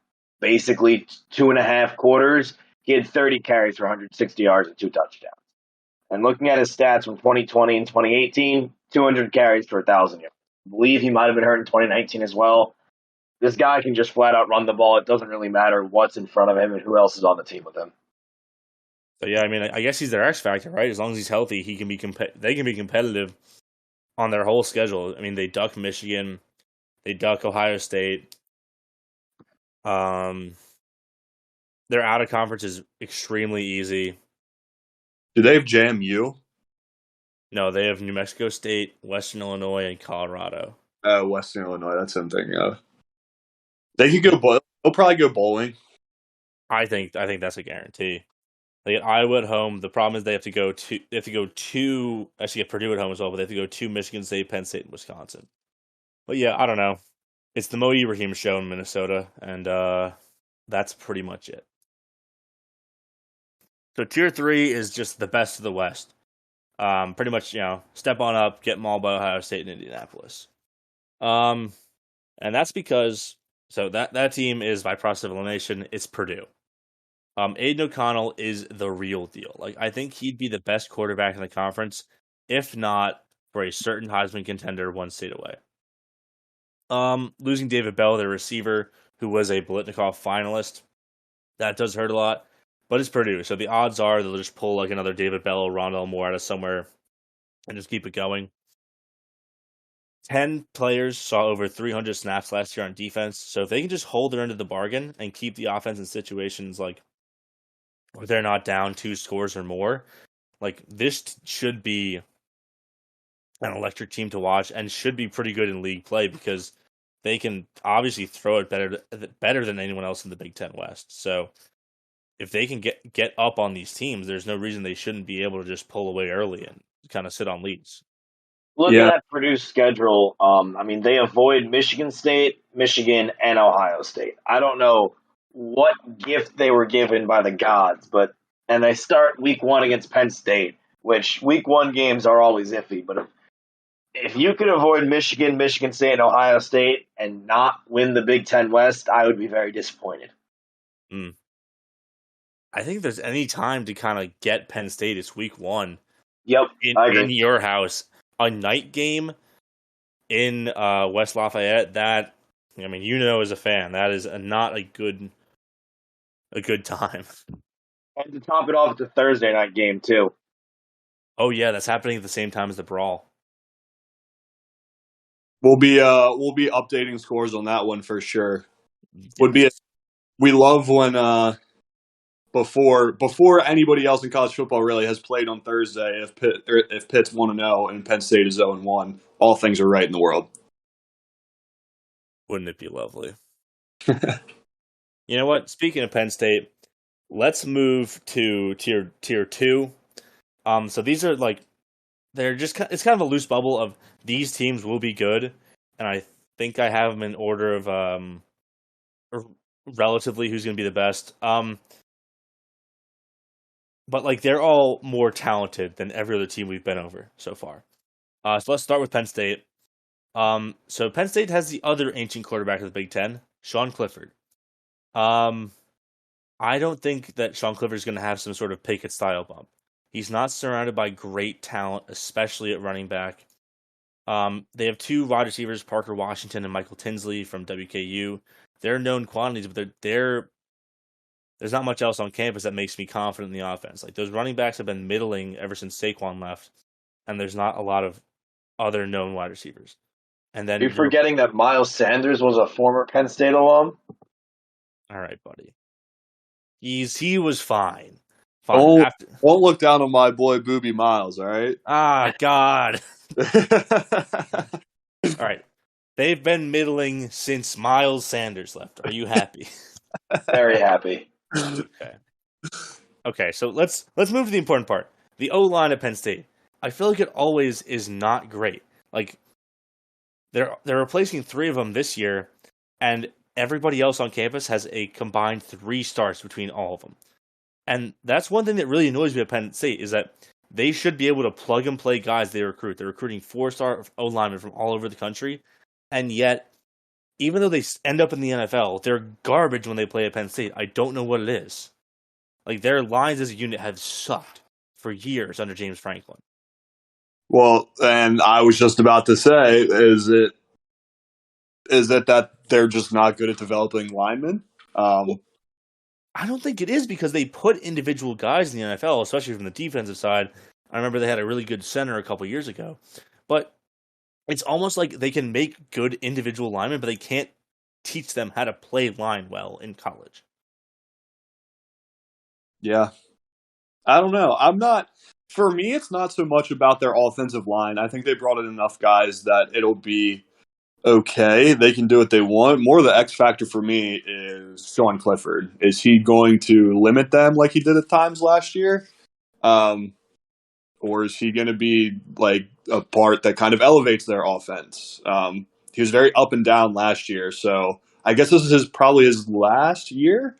[SPEAKER 6] basically 2.5 quarters. He had 30 carries for 160 yards and 2 touchdowns. And looking at his stats from 2020 and 2018, 200 carries for 1,000 yards. I believe he might have been hurt in 2019 as well. This guy can just flat out run the ball. It doesn't really matter what's in front of him and who else is on the team with him.
[SPEAKER 4] So yeah, I mean, I guess he's their X factor, right? As long as he's healthy, he can be they can be competitive on their whole schedule. I mean, they duck Michigan, they duck Ohio State. Their out of conference is extremely easy.
[SPEAKER 5] Do they have JMU?
[SPEAKER 4] No, they have New Mexico State, Western Illinois, and Colorado.
[SPEAKER 5] Western Illinois. That's what I'm thinking of. They could go. They'll probably go bowling.
[SPEAKER 4] I think that's a guarantee. They get Iowa at home. The problem is they have to go to actually get Purdue at home as well, but they have to go to Michigan State, Penn State, and Wisconsin. But yeah, I don't know. It's the Mo Ibrahim show in Minnesota, and that's pretty much it. So Tier 3 is just the best of the West. Pretty much, step on up, get mauled by Ohio State and Indianapolis. And that's because, so that team is by process of elimination, it's Purdue. Aiden O'Connell is the real deal. Like, I think he'd be the best quarterback in the conference, if not for a certain Heisman contender one state away. Losing David Bell, their receiver, who was a Biletnikoff finalist, that does hurt a lot. But it's Purdue, so the odds are they'll just pull like another David Bell or Rondell Moore out of somewhere and just keep it going. 10 players saw over 300 snaps last year on defense, so if they can just hold their end of the bargain and keep the offense in situations like where they're not down 2 scores or more, like this should be an electric team to watch and should be pretty good in league play because they can obviously throw it better than anyone else in the Big Ten West. So if they can get up on these teams, there's no reason they shouldn't be able to just pull away early and kind of sit on leads.
[SPEAKER 6] Look at that Purdue schedule. I mean, they avoid Michigan State, Michigan, and Ohio State. I don't know what gift they were given by the gods, and they start week 1 against Penn State, which week 1 games are always iffy. But if you could avoid Michigan, Michigan State, and Ohio State and not win the Big Ten West, I would be very disappointed.
[SPEAKER 4] I think if there's any time to kind of get Penn State, it's week 1.
[SPEAKER 6] Yep,
[SPEAKER 4] in your house. A night game in West Lafayette, that, I mean, as a fan, that is not a good time.
[SPEAKER 6] And to top it off, it's a Thursday night game, too.
[SPEAKER 4] Oh, yeah, that's happening at the same time as the Brawl.
[SPEAKER 5] We'll be updating scores on that one for sure. We love when before anybody else in college football really has played on Thursday, if Pitt's 1-0 and Penn State is 0-1, all things are right in the world.
[SPEAKER 4] Wouldn't it be lovely? You know what? Speaking of Penn State, let's move to tier 2. So these are like, it's kind of a loose bubble of these teams will be good, and I think I have them in order of relatively who's going to be the best. But like they're all more talented than every other team we've been over so far. So let's start with Penn State. So Penn State has the other ancient quarterback of the Big Ten, Sean Clifford. I don't think that Sean Clifford is going to have some sort of Pickett style bump. He's not surrounded by great talent, especially at running back. They have 2 wide receivers, Parker Washington and Michael Tinsley from WKU. They're known quantities, but there's not much else on campus that makes me confident in the offense. Like, those running backs have been middling ever since Saquon left, and there's not a lot of other known wide receivers. And then
[SPEAKER 6] you're forgetting that Miles Sanders was a former Penn State alum?
[SPEAKER 4] All right, buddy. He was fine.
[SPEAKER 5] Won't look down on my boy Booby Miles, all right?
[SPEAKER 4] Ah, God. All right. They've been middling since Miles Sanders left. Are you happy?
[SPEAKER 6] Very happy.
[SPEAKER 4] Okay, so let's move to the important part. The O-line at Penn State. I feel like it always is not great. Like, they're replacing 3 of them this year, and everybody else on campus has a combined 3 starts between all of them. And that's one thing that really annoys me at Penn State, is that they should be able to plug and play guys they recruit. They're recruiting 4-star O-linemen from all over the country, and yet even though they end up in the NFL, they're garbage when they play at Penn State. I don't know what it is. Like, their lines as a unit have sucked for years under James Franklin.
[SPEAKER 5] Well, and I was just about to say, is it that they're just not good at developing linemen?
[SPEAKER 4] I don't think it is, because they put individual guys in the NFL, especially from the defensive side. I remember they had a really good center a couple years ago. But it's almost like they can make good individual linemen, but they can't teach them how to play line well in college.
[SPEAKER 5] Yeah. I don't know. For me, it's not so much about their offensive line. I think they brought in enough guys that it'll be okay. They can do what they want. More the X factor for me is Sean Clifford. Is he going to limit them like he did at times last year? Or is he going to be like a part that kind of elevates their offense? He was very up and down last year, so I guess this is probably his last year.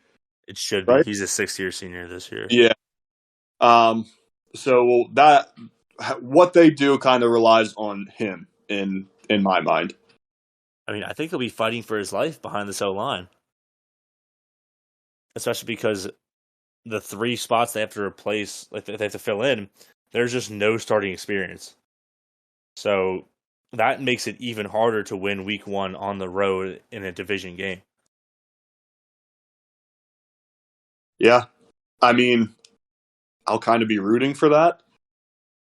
[SPEAKER 4] It should be.
[SPEAKER 5] Right?
[SPEAKER 4] He's a sixth-year senior this year.
[SPEAKER 5] Yeah. So that what they do kind of relies on him in my mind.
[SPEAKER 4] I mean, I think he'll be fighting for his life behind the O-line. Especially because the 3 spots they have to replace, like they have to fill in, there's just no starting experience. So that makes it even harder to win week 1 on the road in a division game.
[SPEAKER 5] Yeah. I mean, I'll kind of be rooting for that.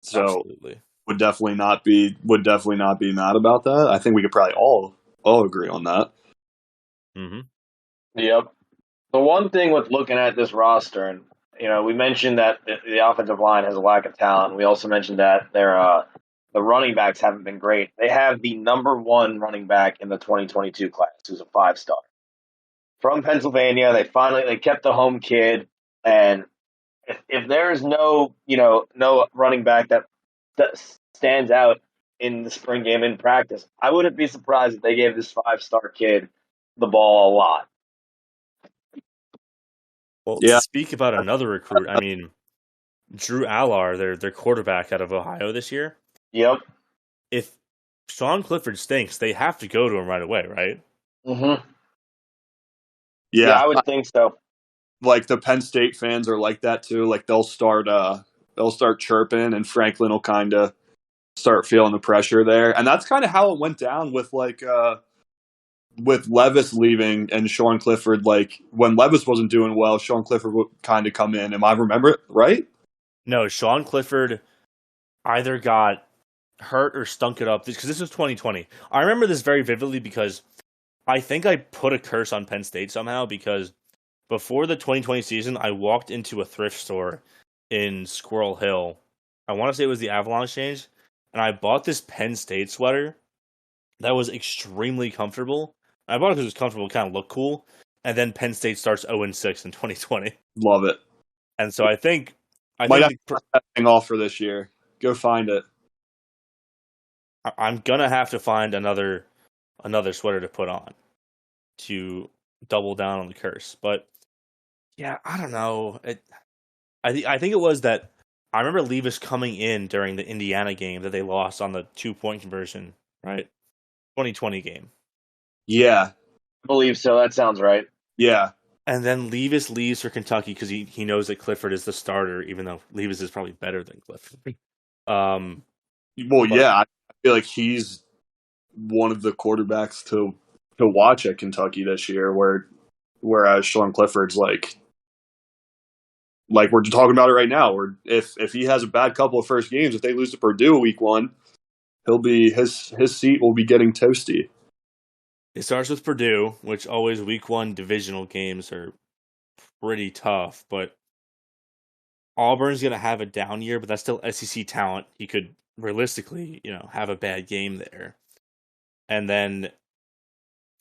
[SPEAKER 5] So
[SPEAKER 4] Absolutely.
[SPEAKER 5] would definitely not be mad about that. I think we could probably all agree on that.
[SPEAKER 4] Mm-hmm.
[SPEAKER 6] Yep. The one thing with looking at this roster, and we mentioned that the offensive line has a lack of talent. We also mentioned that the running backs haven't been great. They have the number 1 running back in the 2022 class, who's a 5-star from Pennsylvania. They kept the home kid, and if there's no running back that stands out in the spring game in practice, I wouldn't be surprised if they gave this 5-star kid the ball a lot.
[SPEAKER 4] Well,
[SPEAKER 5] Yeah.
[SPEAKER 4] to speak about another recruit, I mean, Drew Allar, their quarterback out of Ohio this year.
[SPEAKER 6] Yep.
[SPEAKER 4] If Sean Clifford stinks, they have to go to him right away, right?
[SPEAKER 6] Mm-hmm.
[SPEAKER 5] Yeah,
[SPEAKER 6] I would think so.
[SPEAKER 5] Like the Penn State fans are like that too. Like they'll start chirping, and Franklin will kind of start feeling the pressure there. And that's kind of how it went down with with Levis leaving and Sean Clifford. Like when Levis wasn't doing well, Sean Clifford would kind of come in. Am I remember it right?
[SPEAKER 4] No, Sean Clifford either got hurt or stunk it up, because this was 2020. I remember this very vividly because I think I put a curse on Penn State somehow, because before the 2020 season, I walked into a thrift store in Squirrel Hill. I want to say it was the Avalon Exchange, and I bought this Penn State sweater that was extremely comfortable. I bought it because it was comfortable, kind of looked cool, and then Penn State starts 0-6 in 2020.
[SPEAKER 5] Love it.
[SPEAKER 4] And so I think
[SPEAKER 5] Might have to turn that thing off for this year. Go find it.
[SPEAKER 4] I'm gonna have to find another sweater to put on to double down on the curse. But yeah, I don't know. I think it was that I remember Levis coming in during the Indiana game that they lost on the 2-point conversion, right? 2020 game.
[SPEAKER 5] Yeah.
[SPEAKER 6] I believe so. That sounds right.
[SPEAKER 5] Yeah.
[SPEAKER 4] And then Levis leaves for Kentucky because he knows that Clifford is the starter, even though Levis is probably better than Clifford.
[SPEAKER 5] Yeah, I feel like he's one of the quarterbacks to watch at Kentucky this year, whereas Sean Clifford's like we're just talking about it right now. Where if he has a bad couple of first games, if they lose to Purdue week 1, he'll be his seat will be getting toasty.
[SPEAKER 4] It starts with Purdue, which always week 1 divisional games are pretty tough, but Auburn's going to have a down year, but that's still SEC talent. He could realistically, have a bad game there. And then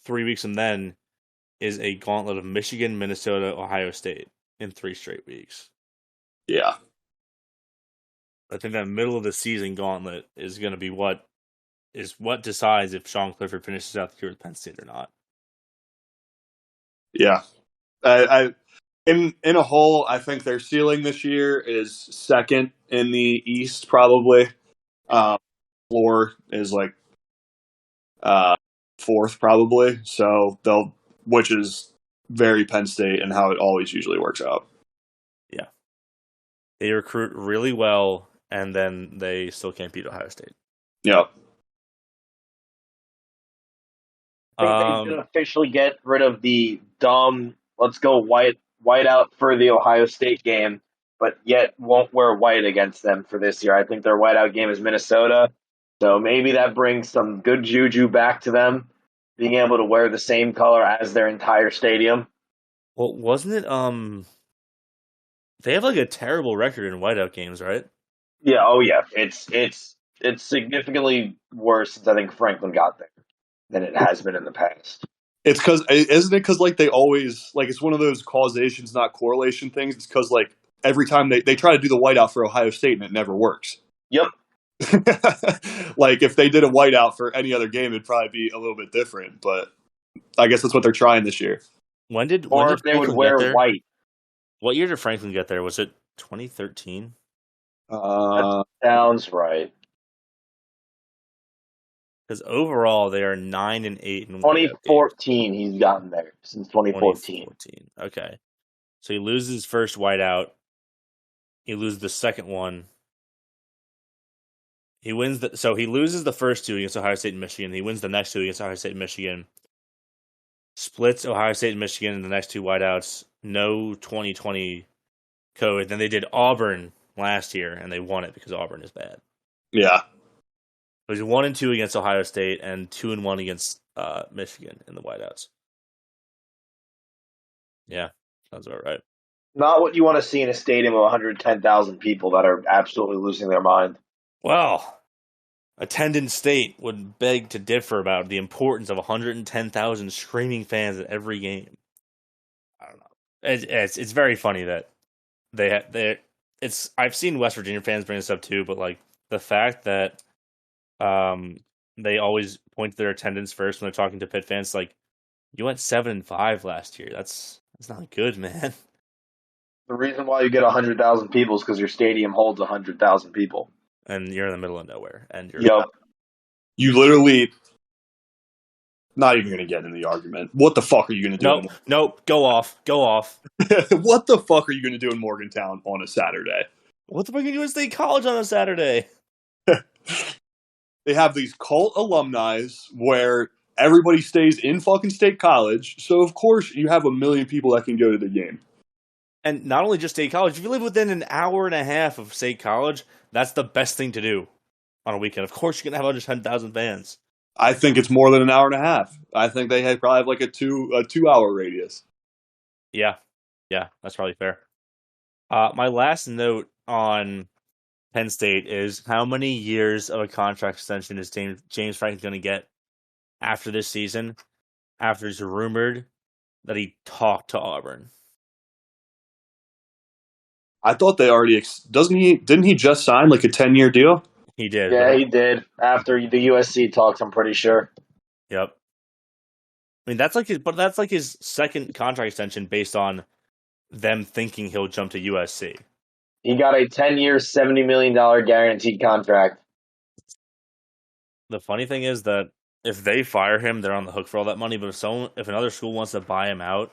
[SPEAKER 4] 3 weeks from then is a gauntlet of Michigan, Minnesota, Ohio State in 3 straight weeks.
[SPEAKER 5] Yeah.
[SPEAKER 4] I think that middle of the season gauntlet is going to be what decides if Sean Clifford finishes out the year with Penn State or not.
[SPEAKER 5] Yeah. In a whole, I think their ceiling this year is second in the East, probably. Floor is 4th probably. So which is very Penn State and how it always usually works out.
[SPEAKER 4] Yeah. They recruit really well, and then they still can't beat Ohio State.
[SPEAKER 5] Yeah.
[SPEAKER 6] I think they should officially get rid of the dumb, let's go white out for the Ohio State game, but yet won't wear white against them for this year. I think their whiteout game is Minnesota, so maybe that brings some good juju back to them, being able to wear the same color as their entire stadium.
[SPEAKER 4] Well, wasn't it, they have like a terrible record in whiteout games, right?
[SPEAKER 6] Yeah, oh yeah. It's significantly worse since I think Franklin got there than it has been in the past.
[SPEAKER 5] It's because, isn't it because, like, they always, like, it's one of those causations, not correlation things. It's because, like, every time they try to do the whiteout for Ohio State and it never works.
[SPEAKER 6] Yep.
[SPEAKER 5] Like, if they did a whiteout for any other game, it'd probably be a little bit different. But I guess that's what they're trying this year.
[SPEAKER 4] When did
[SPEAKER 6] Or
[SPEAKER 4] when
[SPEAKER 6] if
[SPEAKER 4] did
[SPEAKER 6] they would
[SPEAKER 4] Franklin
[SPEAKER 6] wear
[SPEAKER 4] get there?
[SPEAKER 6] white.
[SPEAKER 4] What year did Franklin get there? Was it 2013?
[SPEAKER 6] Sounds right.
[SPEAKER 4] Because overall, they are 9-8 in
[SPEAKER 6] 2014, he's gotten there since 2014.
[SPEAKER 4] 2014. Okay. So he loses his first whiteout. He loses the second one. He loses the first two against Ohio State and Michigan. He wins the next two against Ohio State and Michigan. Splits Ohio State and Michigan in the next two whiteouts. No 2020 code. Then they did Auburn last year, and they won it because Auburn is bad.
[SPEAKER 5] Yeah.
[SPEAKER 4] It was 1-2 against Ohio State and 2-1 against Michigan in the whiteouts. Yeah, sounds about right.
[SPEAKER 6] Not what you want to see in a stadium of 110,000 people that are absolutely losing their mind.
[SPEAKER 4] Well, Attendance State would beg to differ about the importance of 110,000 screaming fans at every game. I don't know. It's very funny that I've seen West Virginia fans bring this up too, but like the fact that they always point to their attendance first when they're talking to Pitt fans, like, you went 7-5 last year. That's not good, man.
[SPEAKER 6] The reason why you get 100,000 people is because your stadium holds 100,000 people.
[SPEAKER 4] And you're in the middle of nowhere. And you're
[SPEAKER 6] Yep.
[SPEAKER 5] You literally, not even going to get in the argument. What the fuck are you going to do?
[SPEAKER 4] Nope. Go off.
[SPEAKER 5] What the fuck are you going to do in Morgantown on a Saturday?
[SPEAKER 4] What the fuck are you doing at State College on a Saturday?
[SPEAKER 5] They have these cult alumni where everybody stays in fucking State College, so of course you have 1 million people that can go to the game.
[SPEAKER 4] And not only just State College, if you live within an hour and a half of State College, that's the best thing to do on a weekend. Of course, you're going to have under 10,000 fans.
[SPEAKER 5] I think it's more than an hour and a half. I think they probably have like a 2-hour radius.
[SPEAKER 4] Yeah, that's probably fair. My last note on Penn State is how many years of a contract extension is James Franklin going to get after this season, after it's rumored that he talked to Auburn?
[SPEAKER 5] I thought they already didn't he just sign like a 10-year deal?
[SPEAKER 4] He did.
[SPEAKER 6] Yeah, he did. After the USC talks, I'm pretty sure.
[SPEAKER 4] Yep. I mean, that's like his second contract extension based on them thinking he'll jump to USC.
[SPEAKER 6] He got a 10-year, $70 million guaranteed contract.
[SPEAKER 4] The funny thing is that if they fire him, they're on the hook for all that money. But if another school wants to buy him out,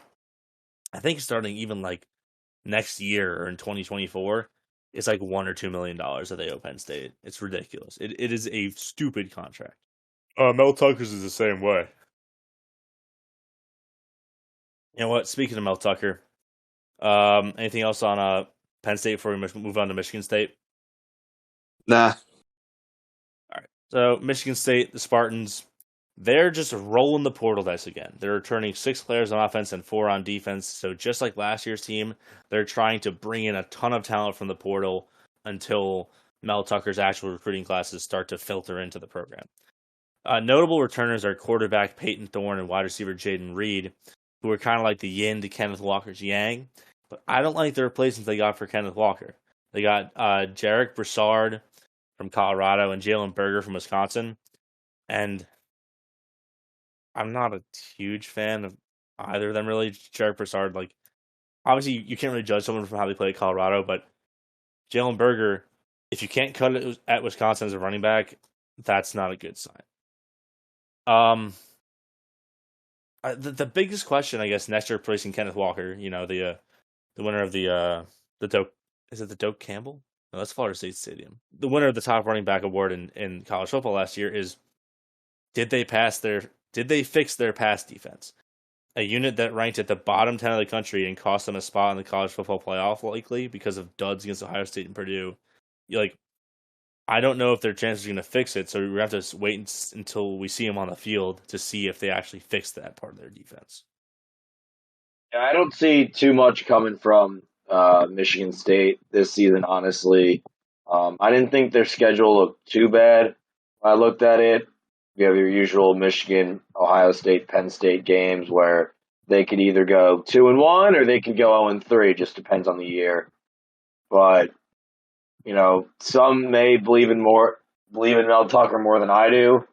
[SPEAKER 4] I think starting even like next year or in 2024, it's like $1 or $2 million that they owe Penn State. It's ridiculous. It is a stupid contract. Mel Tucker's is the same way. You know what? Speaking of Mel Tucker, anything else on Penn State before we move on to Michigan State?
[SPEAKER 5] Nah.
[SPEAKER 4] All right. So Michigan State, the Spartans, they're just rolling the portal dice again. They're returning 6 players on offense and 4 on defense. So just like last year's team, they're trying to bring in a ton of talent from the portal until Mel Tucker's actual recruiting classes start to filter into the program. Notable returners are quarterback Peyton Thorne and wide receiver Jaden Reed, who are kind of like the yin to Kenneth Walker's yang. But I don't like the replacements they got for Kenneth Walker. They got Jarek Broussard from Colorado and Jalen Berger from Wisconsin. And I'm not a huge fan of either of them, really. Jarek Broussard, like, obviously you can't really judge someone from how they play at Colorado, but Jalen Berger, if you can't cut it at Wisconsin as a running back, that's not a good sign. the biggest question, I guess, next year replacing Kenneth Walker, the winner of the Doak, is it the Doak Campbell? No, that's Florida State Stadium. The winner of the top running back award in college football last year is, did they fix their pass defense? A unit that ranked at the bottom 10 of the country and cost them a spot in the college football playoff, likely because of duds against Ohio State and Purdue. I don't know if their chances are going to fix it, so we have to wait until we see them on the field to see if they actually fix that part of their defense.
[SPEAKER 6] Yeah, I don't see too much coming from Michigan State this season, honestly. I didn't think their schedule looked too bad when I looked at it. You have your usual Michigan, Ohio State, Penn State games where they could either go 2-1 or they could go 0-3. Just depends on the year. But some may believe in Mel Tucker more than I do.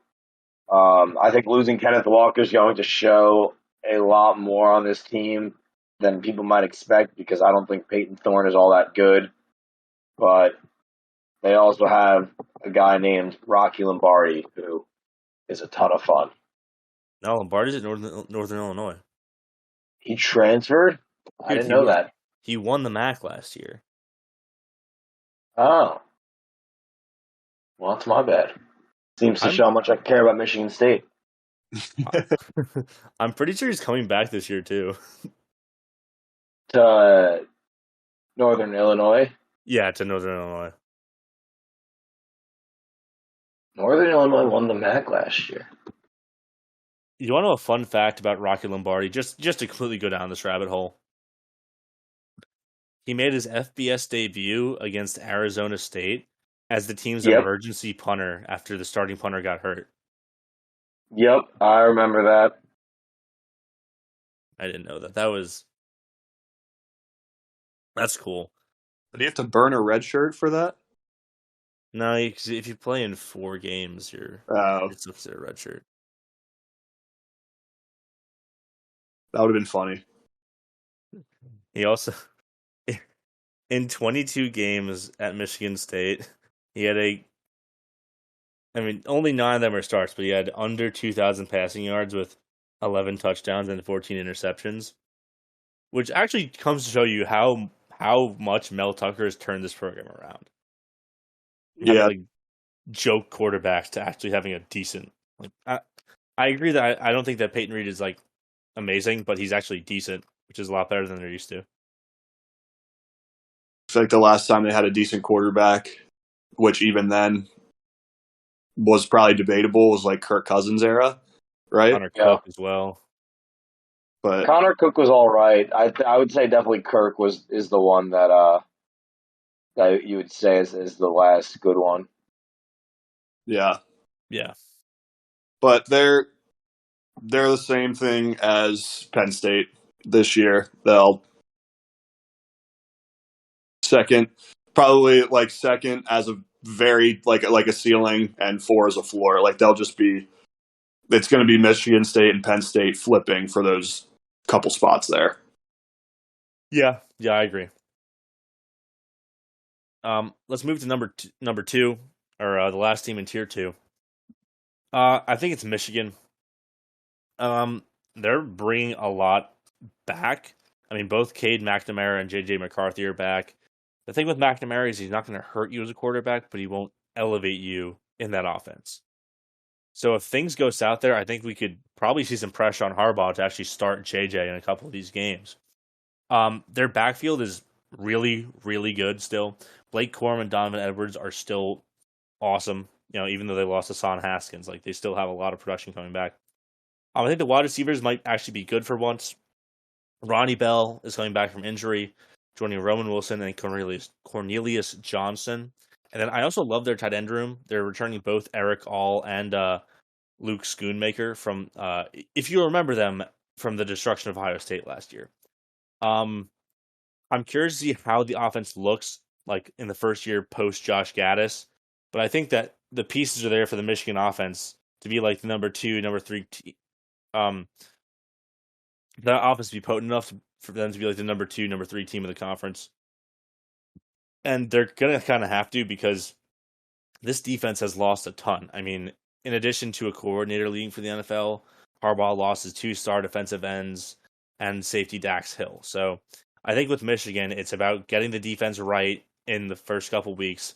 [SPEAKER 6] I think losing Kenneth Walker is going to show a lot more on this team than people might expect, because I don't think Peyton Thorne is all that good. But they also have a guy named Rocky Lombardi, who is a ton of fun.
[SPEAKER 4] No, Lombardi's at Northern Illinois.
[SPEAKER 6] He transferred? I didn't know that.
[SPEAKER 4] He won the MAC last year.
[SPEAKER 6] Oh. Well, that's my bad. Seems to show how much I care about Michigan State.
[SPEAKER 4] I'm pretty sure he's coming back this year, too.
[SPEAKER 6] To Northern Illinois?
[SPEAKER 4] Yeah, to Northern Illinois.
[SPEAKER 6] Northern Illinois won the MAC last year.
[SPEAKER 4] You want to know a fun fact about Rocky Lombardi? Just to completely go down this rabbit hole. He made his FBS debut against Arizona State as the team's emergency punter after the starting punter got hurt.
[SPEAKER 6] Yep, I remember that.
[SPEAKER 4] I didn't know that. That's cool.
[SPEAKER 5] Do you have to burn a red shirt for that?
[SPEAKER 4] No, because if you play in 4 games, it's considered a red shirt.
[SPEAKER 5] That would have been funny.
[SPEAKER 4] He also, in 22 games at Michigan State, he had only 9 of them are starts, but he had under 2,000 passing yards with 11 touchdowns and 14 interceptions, which actually comes to show you how much Mel Tucker has turned this program around. Having, joke quarterbacks to actually having a decent. I agree that I don't think that Peyton Reed is amazing, but he's actually decent, which is a lot better than they're used to.
[SPEAKER 5] I feel like the last time they had a decent quarterback, which even then was probably debatable, was Kirk Cousins era, right?
[SPEAKER 4] Connor Cook as well.
[SPEAKER 5] But
[SPEAKER 6] Connor Cook was all right. I would say definitely Kirk is the one that you would say is the last good one.
[SPEAKER 5] Yeah.
[SPEAKER 4] Yeah.
[SPEAKER 5] But they're the same thing as Penn State this year. They'll probably second as a very like a ceiling and 4 as a floor. They'll just be, it's going to be Michigan State and Penn State flipping for those couple spots there.
[SPEAKER 4] Yeah, I agree. Let's move to number 2, or the last team in tier 2. I think it's Michigan. They're bringing a lot back. Both Cade McNamara and J.J. McCarthy are back. The thing with McNamara is he's not going to hurt you as a quarterback, but he won't elevate you in that offense. So if things go south there, I think we could probably see some pressure on Harbaugh to actually start JJ in a couple of these games. Their backfield is really, really good still. Blake Corum and Donovan Edwards are still awesome. Even though they lost Hassan Haskins, they still have a lot of production coming back. I think the wide receivers might actually be good for once. Ronnie Bell is coming back from injury, joining Roman Wilson and Cornelius Johnson. And then I also love their tight end room. They're returning both Eric All and Luke Schoonmaker from, if you remember them, from the destruction of Ohio State last year. I'm curious to see how the offense looks in the first year post Josh Gaddis. But I think that the pieces are there for the Michigan offense to be the number 2, number 3 that offense to be potent enough for them to be the number 2, number 3 team of the conference. And they're going to kind of have to, because this defense has lost a ton. In addition to a coordinator leaving for the NFL, Harbaugh lost his 2-star defensive ends and safety Dax Hill. So I think with Michigan, it's about getting the defense right in the first couple weeks,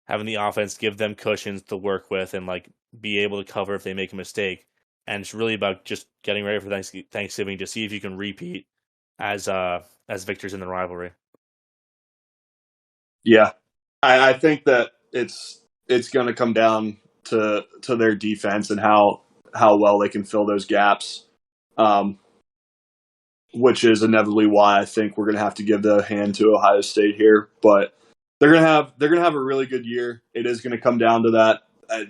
[SPEAKER 4] having the offense give them cushions to work with and like be able to cover if they make a mistake. And it's really about just getting ready for Thanksgiving to see if you can repeat as victors in the rivalry.
[SPEAKER 5] Yeah, I think that it's going to come down to their defense and how well they can fill those gaps, which is inevitably why I think we're going to have to give the hand to Ohio State here. But they're going to have a really good year. It is going to come down to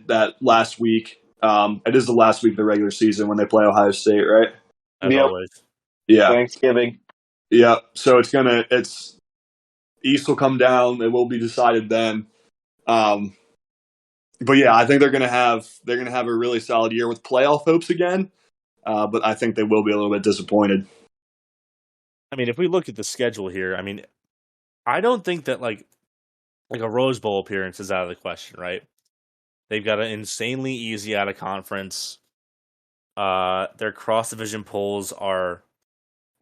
[SPEAKER 5] that last week. It is the last week of the regular season when they play Ohio State, right?
[SPEAKER 4] As always.
[SPEAKER 5] Yeah.
[SPEAKER 6] Thanksgiving.
[SPEAKER 5] Yeah. So East will come down. It will be decided then. But yeah, I think they're gonna have a really solid year with playoff hopes again. But I think they will be a little bit disappointed.
[SPEAKER 4] I mean, if we look at the schedule here, I mean, I don't think that like a Rose Bowl appearance is out of the question, right? They've got an insanely easy out of conference. Their cross division polls are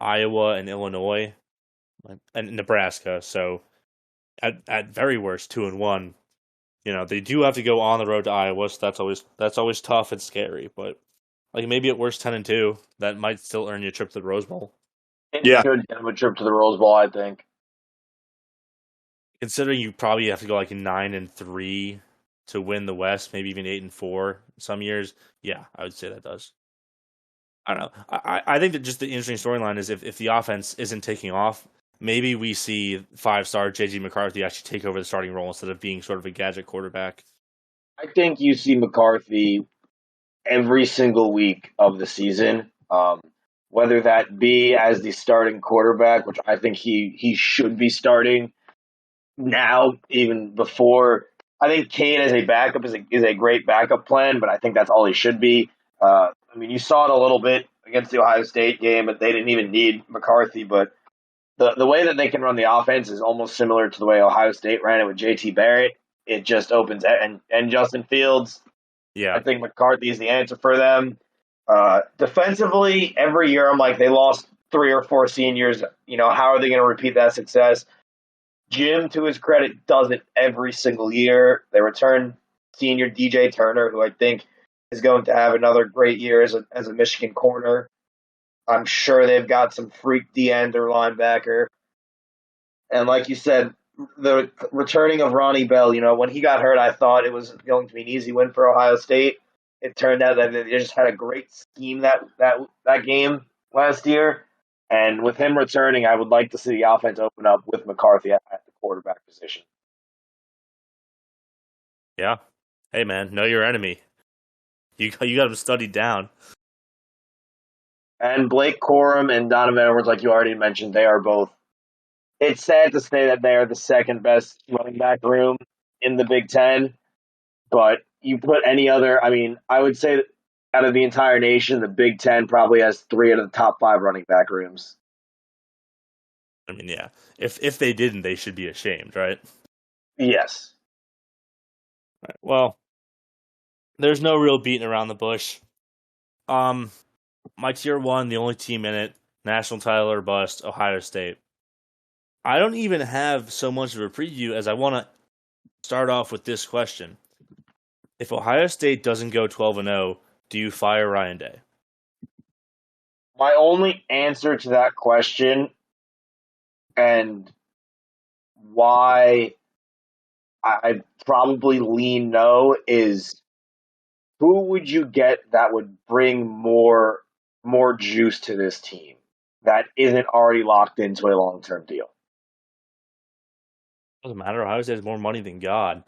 [SPEAKER 4] Iowa and Illinois and Nebraska. So at very worst, 2-1. They do have to go on the road to Iowa, so that's always tough and scary. But like maybe at worst 10-2, that might still earn you a trip to the Rose Bowl.
[SPEAKER 6] It should get them a trip to the Rose Bowl, I think.
[SPEAKER 4] Considering you probably have to go like 9-3 to win the West, maybe even 8-4 some years. Yeah, I would say that does. I don't know. I think that just the interesting storyline is if the offense isn't taking off, maybe we see 5-star J.J. McCarthy actually take over the starting role instead of being sort of a gadget quarterback.
[SPEAKER 6] I think you see McCarthy every single week of the season, whether that be as the starting quarterback, which I think he should be starting now, even before. I think Kane as a backup is a great backup plan, but I think that's all he should be. I mean, you saw it a little bit against the Ohio State game, but they didn't even need McCarthy. But the way that they can run the offense is almost similar to the way Ohio State ran it with J.T. Barrett. It just opens and Justin Fields.
[SPEAKER 4] Yeah,
[SPEAKER 6] I think McCarthy is the answer for them. Defensively, every year I'm like, they lost 3 or 4 seniors. How are they going to repeat that success? Jim, to his credit, does it every single year. They return senior DJ Turner, who I think is going to have another great year as a Michigan corner. I'm sure they've got some freak D-end or linebacker. And like you said, the returning of Ronnie Bell, when he got hurt, I thought it was going to be an easy win for Ohio State. It turned out that they just had a great scheme that game last year. And with him returning, I would like to see the offense open up with McCarthy at the quarterback position.
[SPEAKER 4] Yeah. Hey, man, know your enemy. You got him studied down.
[SPEAKER 6] And Blake Corum and Donovan Edwards, like you already mentioned, they are both. It's sad to say that they are the second best running back room in the Big Ten. But you put any other, I would say that out of the entire nation, the Big Ten probably has 3 out of the top 5 running back rooms.
[SPEAKER 4] I mean, yeah. If they didn't, they should be ashamed, right?
[SPEAKER 6] Yes.
[SPEAKER 4] Right. Well, there's no real beating around the bush. My tier 1, the only team in it, national title or bust, Ohio State. I don't even have so much of a preview as I want to start off with this question. If Ohio State doesn't go 12-0, do you fire Ryan Day?
[SPEAKER 6] My only answer to that question and why I probably lean no is who would you get that would bring more juice to this team that isn't already locked into a long-term deal?
[SPEAKER 4] Doesn't matter. Ohio State has more money than God.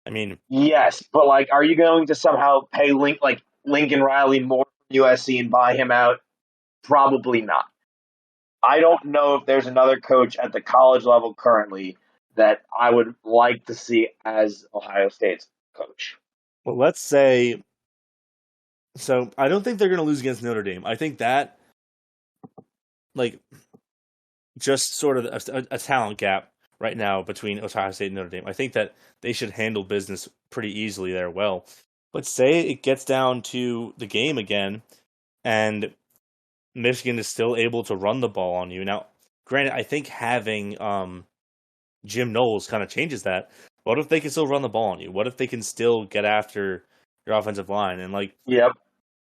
[SPEAKER 4] I mean,
[SPEAKER 6] yes, but are you going to somehow pay Lincoln Riley more from USC and buy him out? Probably not. I don't know if there's another coach at the college level currently that I would like to see as Ohio State's coach.
[SPEAKER 4] Well, let's say. So I don't think they're going to lose against Notre Dame. I think that, just sort of a talent gap right now between Ohio State and Notre Dame. I think that they should handle business pretty easily there. Well, let's say it gets down to the game again, and Michigan is still able to run the ball on you. Now, granted, I think having Jim Knowles kind of changes that. What if they can still run the ball on you? What if they can still get after your offensive line? And like,
[SPEAKER 6] Yep.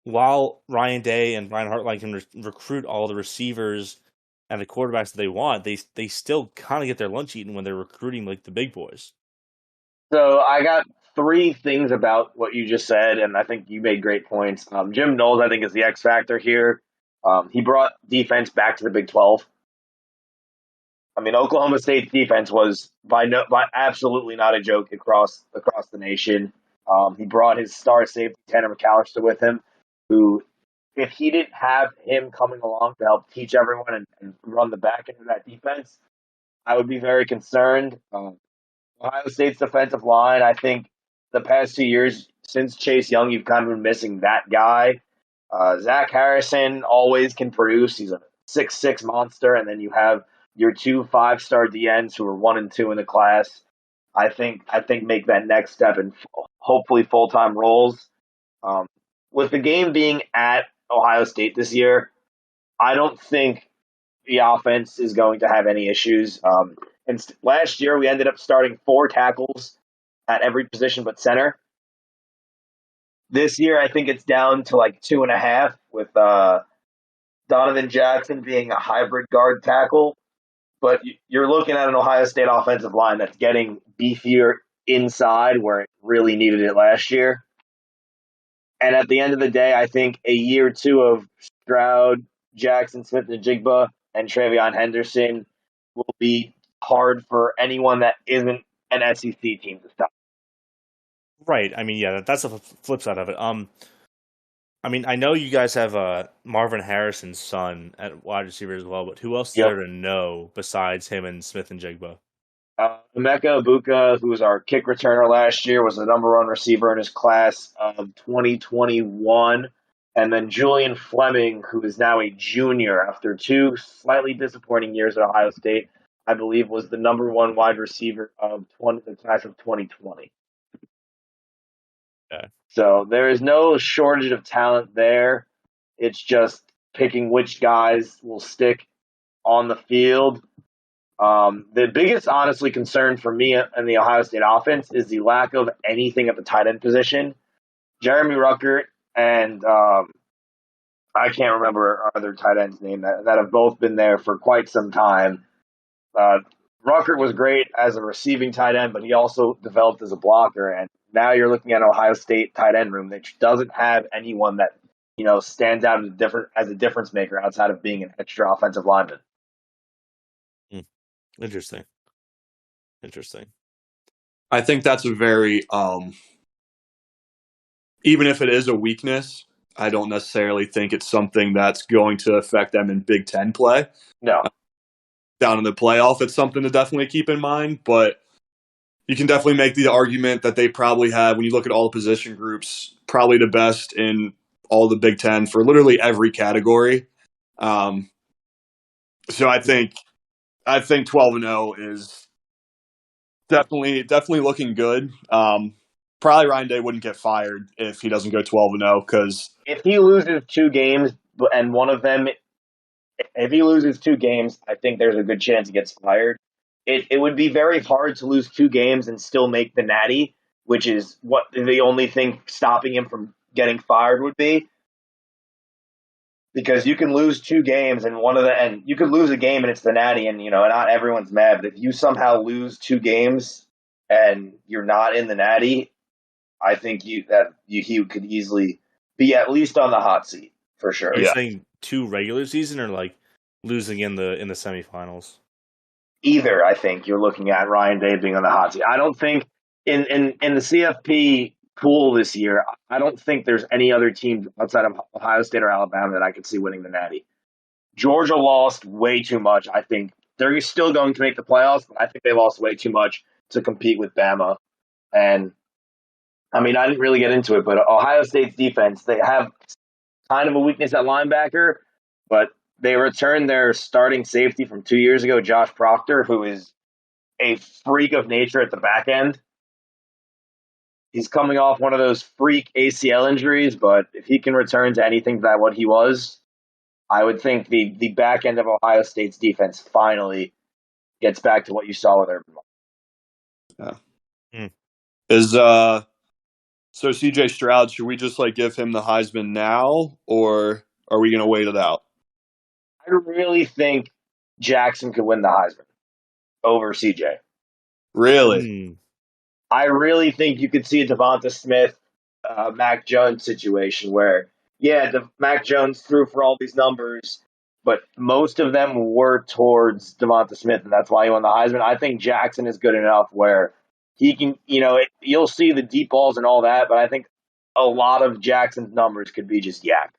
[SPEAKER 4] while Ryan Day and Ryan Hartline can recruit all the receivers and the quarterbacks that they want, they still kind of get their lunch eaten when they're recruiting like the big boys.
[SPEAKER 6] So I got three things about what you just said, and I think you made great points. Jim Knowles, I think, is the X factor here. He brought defense back to the Big 12. I mean, Oklahoma State's defense was by absolutely not a joke across the nation. He brought his star safety Tanner McAllister with him, who, if he didn't have him coming along to help teach everyone and run the back end of that defense, I would be very concerned. Ohio State's defensive line, I think the past 2 years since Chase Young, you've kind of been missing that guy. Zach Harrison always can produce. He's a 6'6" monster, and then you have your 2 5-star DNs who are 1 and 2 in the class. I think make that next step in hopefully full-time roles. With the game being at Ohio State this year, I don't think the offense is going to have any issues. And last year, we ended up starting 4 tackles at every position but center. This year, I think it's down to like 2.5, with Donovan Jaxon being a hybrid guard tackle. But you're looking at an Ohio State offensive line that's getting beefier inside where it really needed it last year. And at the end of the day, I think a year or two of Stroud, Jaxon, Smith-Njigba, and Travion Henderson will be hard for anyone that isn't an SEC team to stop.
[SPEAKER 4] Right. I mean, yeah, that's the flip side of it. I mean, I know you guys have Marvin Harrison's son at wide receiver as well, but who else is there to know besides him and Smith-Njigba?
[SPEAKER 6] Emeka Ibuka, who was our kick returner last year, was the number 1 receiver in his class of 2021. And then Julian Fleming, who is now a junior after 2 slightly disappointing years at Ohio State, I believe was the number 1 wide receiver of the class of 2020.
[SPEAKER 4] Okay.
[SPEAKER 6] So there is no shortage of talent there. It's just picking which guys will stick on the field. The biggest, honestly, concern for me in the Ohio State offense is the lack of anything at the tight end position. Jeremy Ruckert and I can't remember our other tight end's name that have both been there for quite some time. Ruckert was great as a receiving tight end, but he also developed as a blocker. And now you're looking at an Ohio State tight end room that doesn't have anyone that stands out as a difference maker outside of being an extra offensive lineman.
[SPEAKER 4] Interesting.
[SPEAKER 5] I think that's a very, even if it is a weakness, I don't necessarily think it's something that's going to affect them in Big Ten play.
[SPEAKER 6] No.
[SPEAKER 5] Down in the playoff, it's something to definitely keep in mind, but you can definitely make the argument that they probably have, when you look at all the position groups, probably the best in all the Big Ten for literally every category. So I think 12-0 is definitely looking good. Probably Ryan Day wouldn't get fired if he doesn't go 12-0, because
[SPEAKER 6] if he loses 2 games and one of them, if he loses 2 games, I think there's a good chance he gets fired. It would be very hard to lose 2 games and still make the Natty, which is what the only thing stopping him from getting fired would be. Because you can lose 2 games and you could lose a game and it's the Natty, and not everyone's mad. But if you somehow lose 2 games and you're not in the Natty, I think he could easily be at least on the hot seat for sure.
[SPEAKER 4] Are you saying 2 regular season or like losing in the semifinals?
[SPEAKER 6] Either. I think you're looking at Ryan Day being on the hot seat. I don't think in the CFP pool this year, I don't think there's any other team outside of Ohio State or Alabama that I could see winning the Natty. Georgia lost way too much. I think they're still going to make the playoffs, but I think they lost way too much to compete with Bama. And I mean, I didn't really get into it, but Ohio State's defense, they have kind of a weakness at linebacker, but they returned their starting safety from 2 years ago, Josh Proctor, who is a freak of nature at the back end. He's coming off one of those freak ACL injuries, but if he can return to anything that what he was, I would think the back end of Ohio State's defense finally gets back to what you saw with Urban Meyer.
[SPEAKER 5] Yeah. Is so CJ Stroud, should we just give him the Heisman now, or are we going to wait it out?
[SPEAKER 6] I really think Jaxon could win the Heisman over CJ.
[SPEAKER 5] Really?
[SPEAKER 6] I really think you could see a Devonta Smith, Mac Jones situation where, Mac Jones threw for all these numbers, but most of them were towards Devonta Smith, and that's why he won the Heisman. I think Jaxon is good enough where he can, you'll see the deep balls and all that, but I think a lot of Jackson's numbers could be just yak.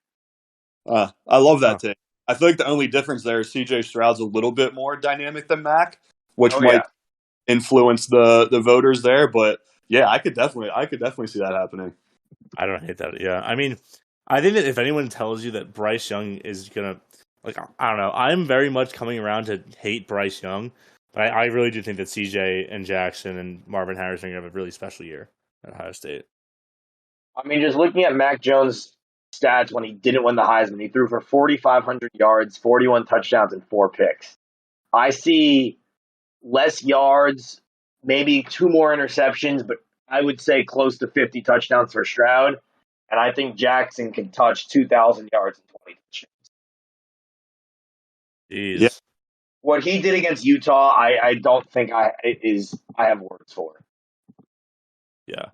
[SPEAKER 5] I love that take. I feel like the only difference there is CJ Stroud's a little bit more dynamic than Mac, which might influence the voters there. But yeah, I could definitely see that happening.
[SPEAKER 4] I don't hate that. Yeah, I mean, I think that if anyone tells you that Bryce Young is gonna, I don't know, I'm very much coming around to hate Bryce Young, but I really do think that CJ and Jaxon and Marvin Harrison are gonna have a really special year at Ohio State.
[SPEAKER 6] I mean, just looking at Mac Jones' stats when he didn't win the Heisman, he threw for 4,500 yards, 41 touchdowns, and 4 picks. I see less yards, maybe 2 more interceptions, but I would say close to 50 touchdowns for Stroud. And I think Jaxon can touch 2,000 yards and 20 touchdowns.
[SPEAKER 4] Jeez.
[SPEAKER 5] Yeah.
[SPEAKER 6] What he did against Utah, I don't think I have words for.
[SPEAKER 4] Yeah.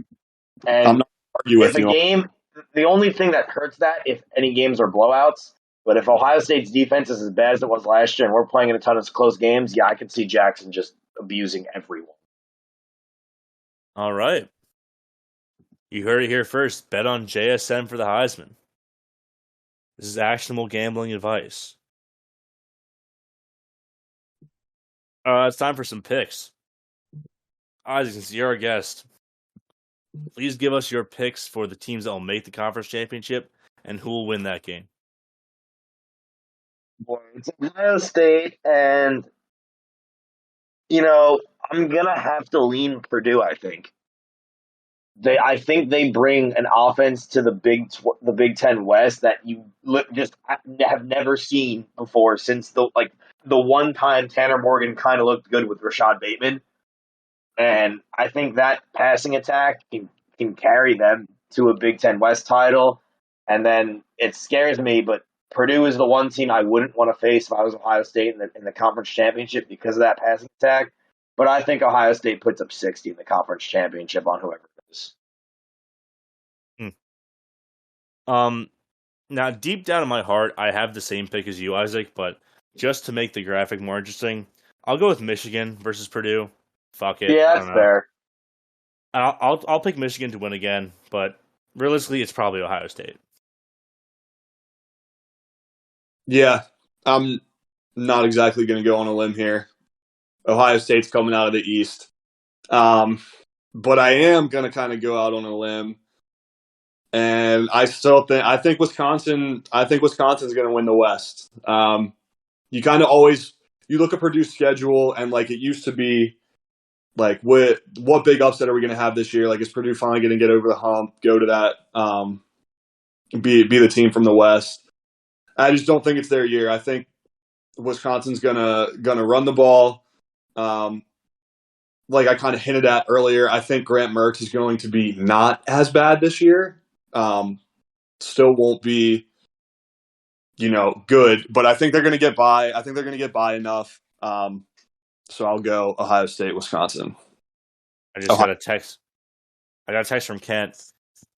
[SPEAKER 6] And
[SPEAKER 5] I'm not arguing with you.
[SPEAKER 6] The only thing that hurts that, if any games are blowouts, but if Ohio State's defense is as bad as it was last year and we're playing in a ton of close games, I could see Jaxon just abusing everyone.
[SPEAKER 4] All right. You heard it here first. Bet on JSN for the Heisman. This is actionable gambling advice. It's time for some picks. Isaac, since you're our guest, please give us your picks for the teams that will make the conference championship and who will win that game.
[SPEAKER 6] Boy, it's Ohio State, and I'm gonna have to lean Purdue. I think they bring an offense to the Big Ten West that you just have never seen before since the one time Tanner Morgan kind of looked good with Rashad Bateman, and I think that passing attack can carry them to a Big Ten West title. And then it scares me, but Purdue is the one team I wouldn't want to face if I was Ohio State in the conference championship because of that passing attack. But I think Ohio State puts up 60 in the conference championship on whoever it is.
[SPEAKER 4] Now, deep down in my heart, I have the same pick as you, Isaac, but just to make the graphic more interesting, I'll go with Michigan versus Purdue. Fuck it.
[SPEAKER 6] Yeah, that's fair.
[SPEAKER 4] I'll pick Michigan to win again, but realistically, it's probably Ohio State.
[SPEAKER 5] Yeah, I'm not exactly going to go on a limb here. Ohio State's coming out of the East. But I am going to kind of go out on a limb. And I think Wisconsin's going to win the West. You kind of you look at Purdue's schedule and it used to be what big upset are we going to have this year? Is Purdue finally going to get over the hump, go to that, be the team from the West? I just don't think it's their year. I think Wisconsin's gonna run the ball. Like I kind of hinted at earlier, I think Grant Mertz is going to be not as bad this year. Still won't be, good, but I think they're going to get by. I think they're going to get by enough. So I'll go Ohio State, Wisconsin.
[SPEAKER 4] I just got a text. I got a text from Kent.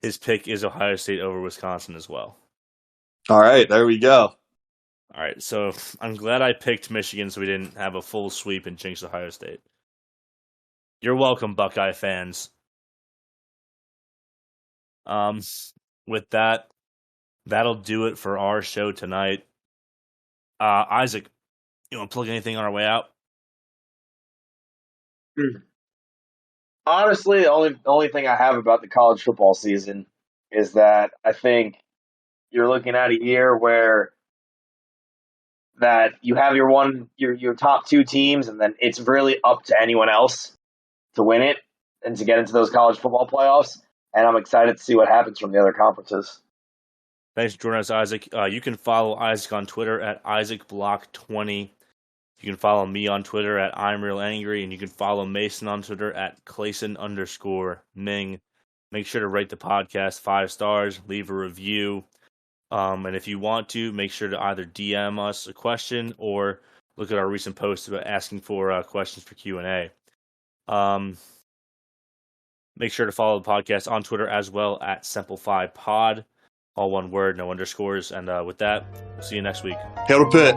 [SPEAKER 4] His pick is Ohio State over Wisconsin as well.
[SPEAKER 5] All right, there we go.
[SPEAKER 4] All right, so I'm glad I picked Michigan so we didn't have a full sweep and jinx Ohio State. You're welcome, Buckeye fans. With that, that'll do it for our show tonight. Isaac, you want to plug anything on our way out?
[SPEAKER 6] Honestly, the only thing I have about the college football season is that I think you're looking at a year where that you have your top 2 teams, and then it's really up to anyone else to win it and to get into those college football playoffs. and I'm excited to see what happens from the other conferences.
[SPEAKER 4] Thanks for joining us, Isaac. You can follow Isaac on Twitter at IsaacBlock20. You can follow me on Twitter at I'm Real Angry, and you can follow Mason on Twitter at Clayson_Ming. Make sure to rate the podcast 5 stars, leave a review, and if you want to, make sure to either DM us a question or look at our recent posts about asking for questions for Q&A. Make sure to follow the podcast on Twitter as well at SemplifyPod. All one word, no underscores. And with that, we'll see you next week.
[SPEAKER 5] Hail to Pitt.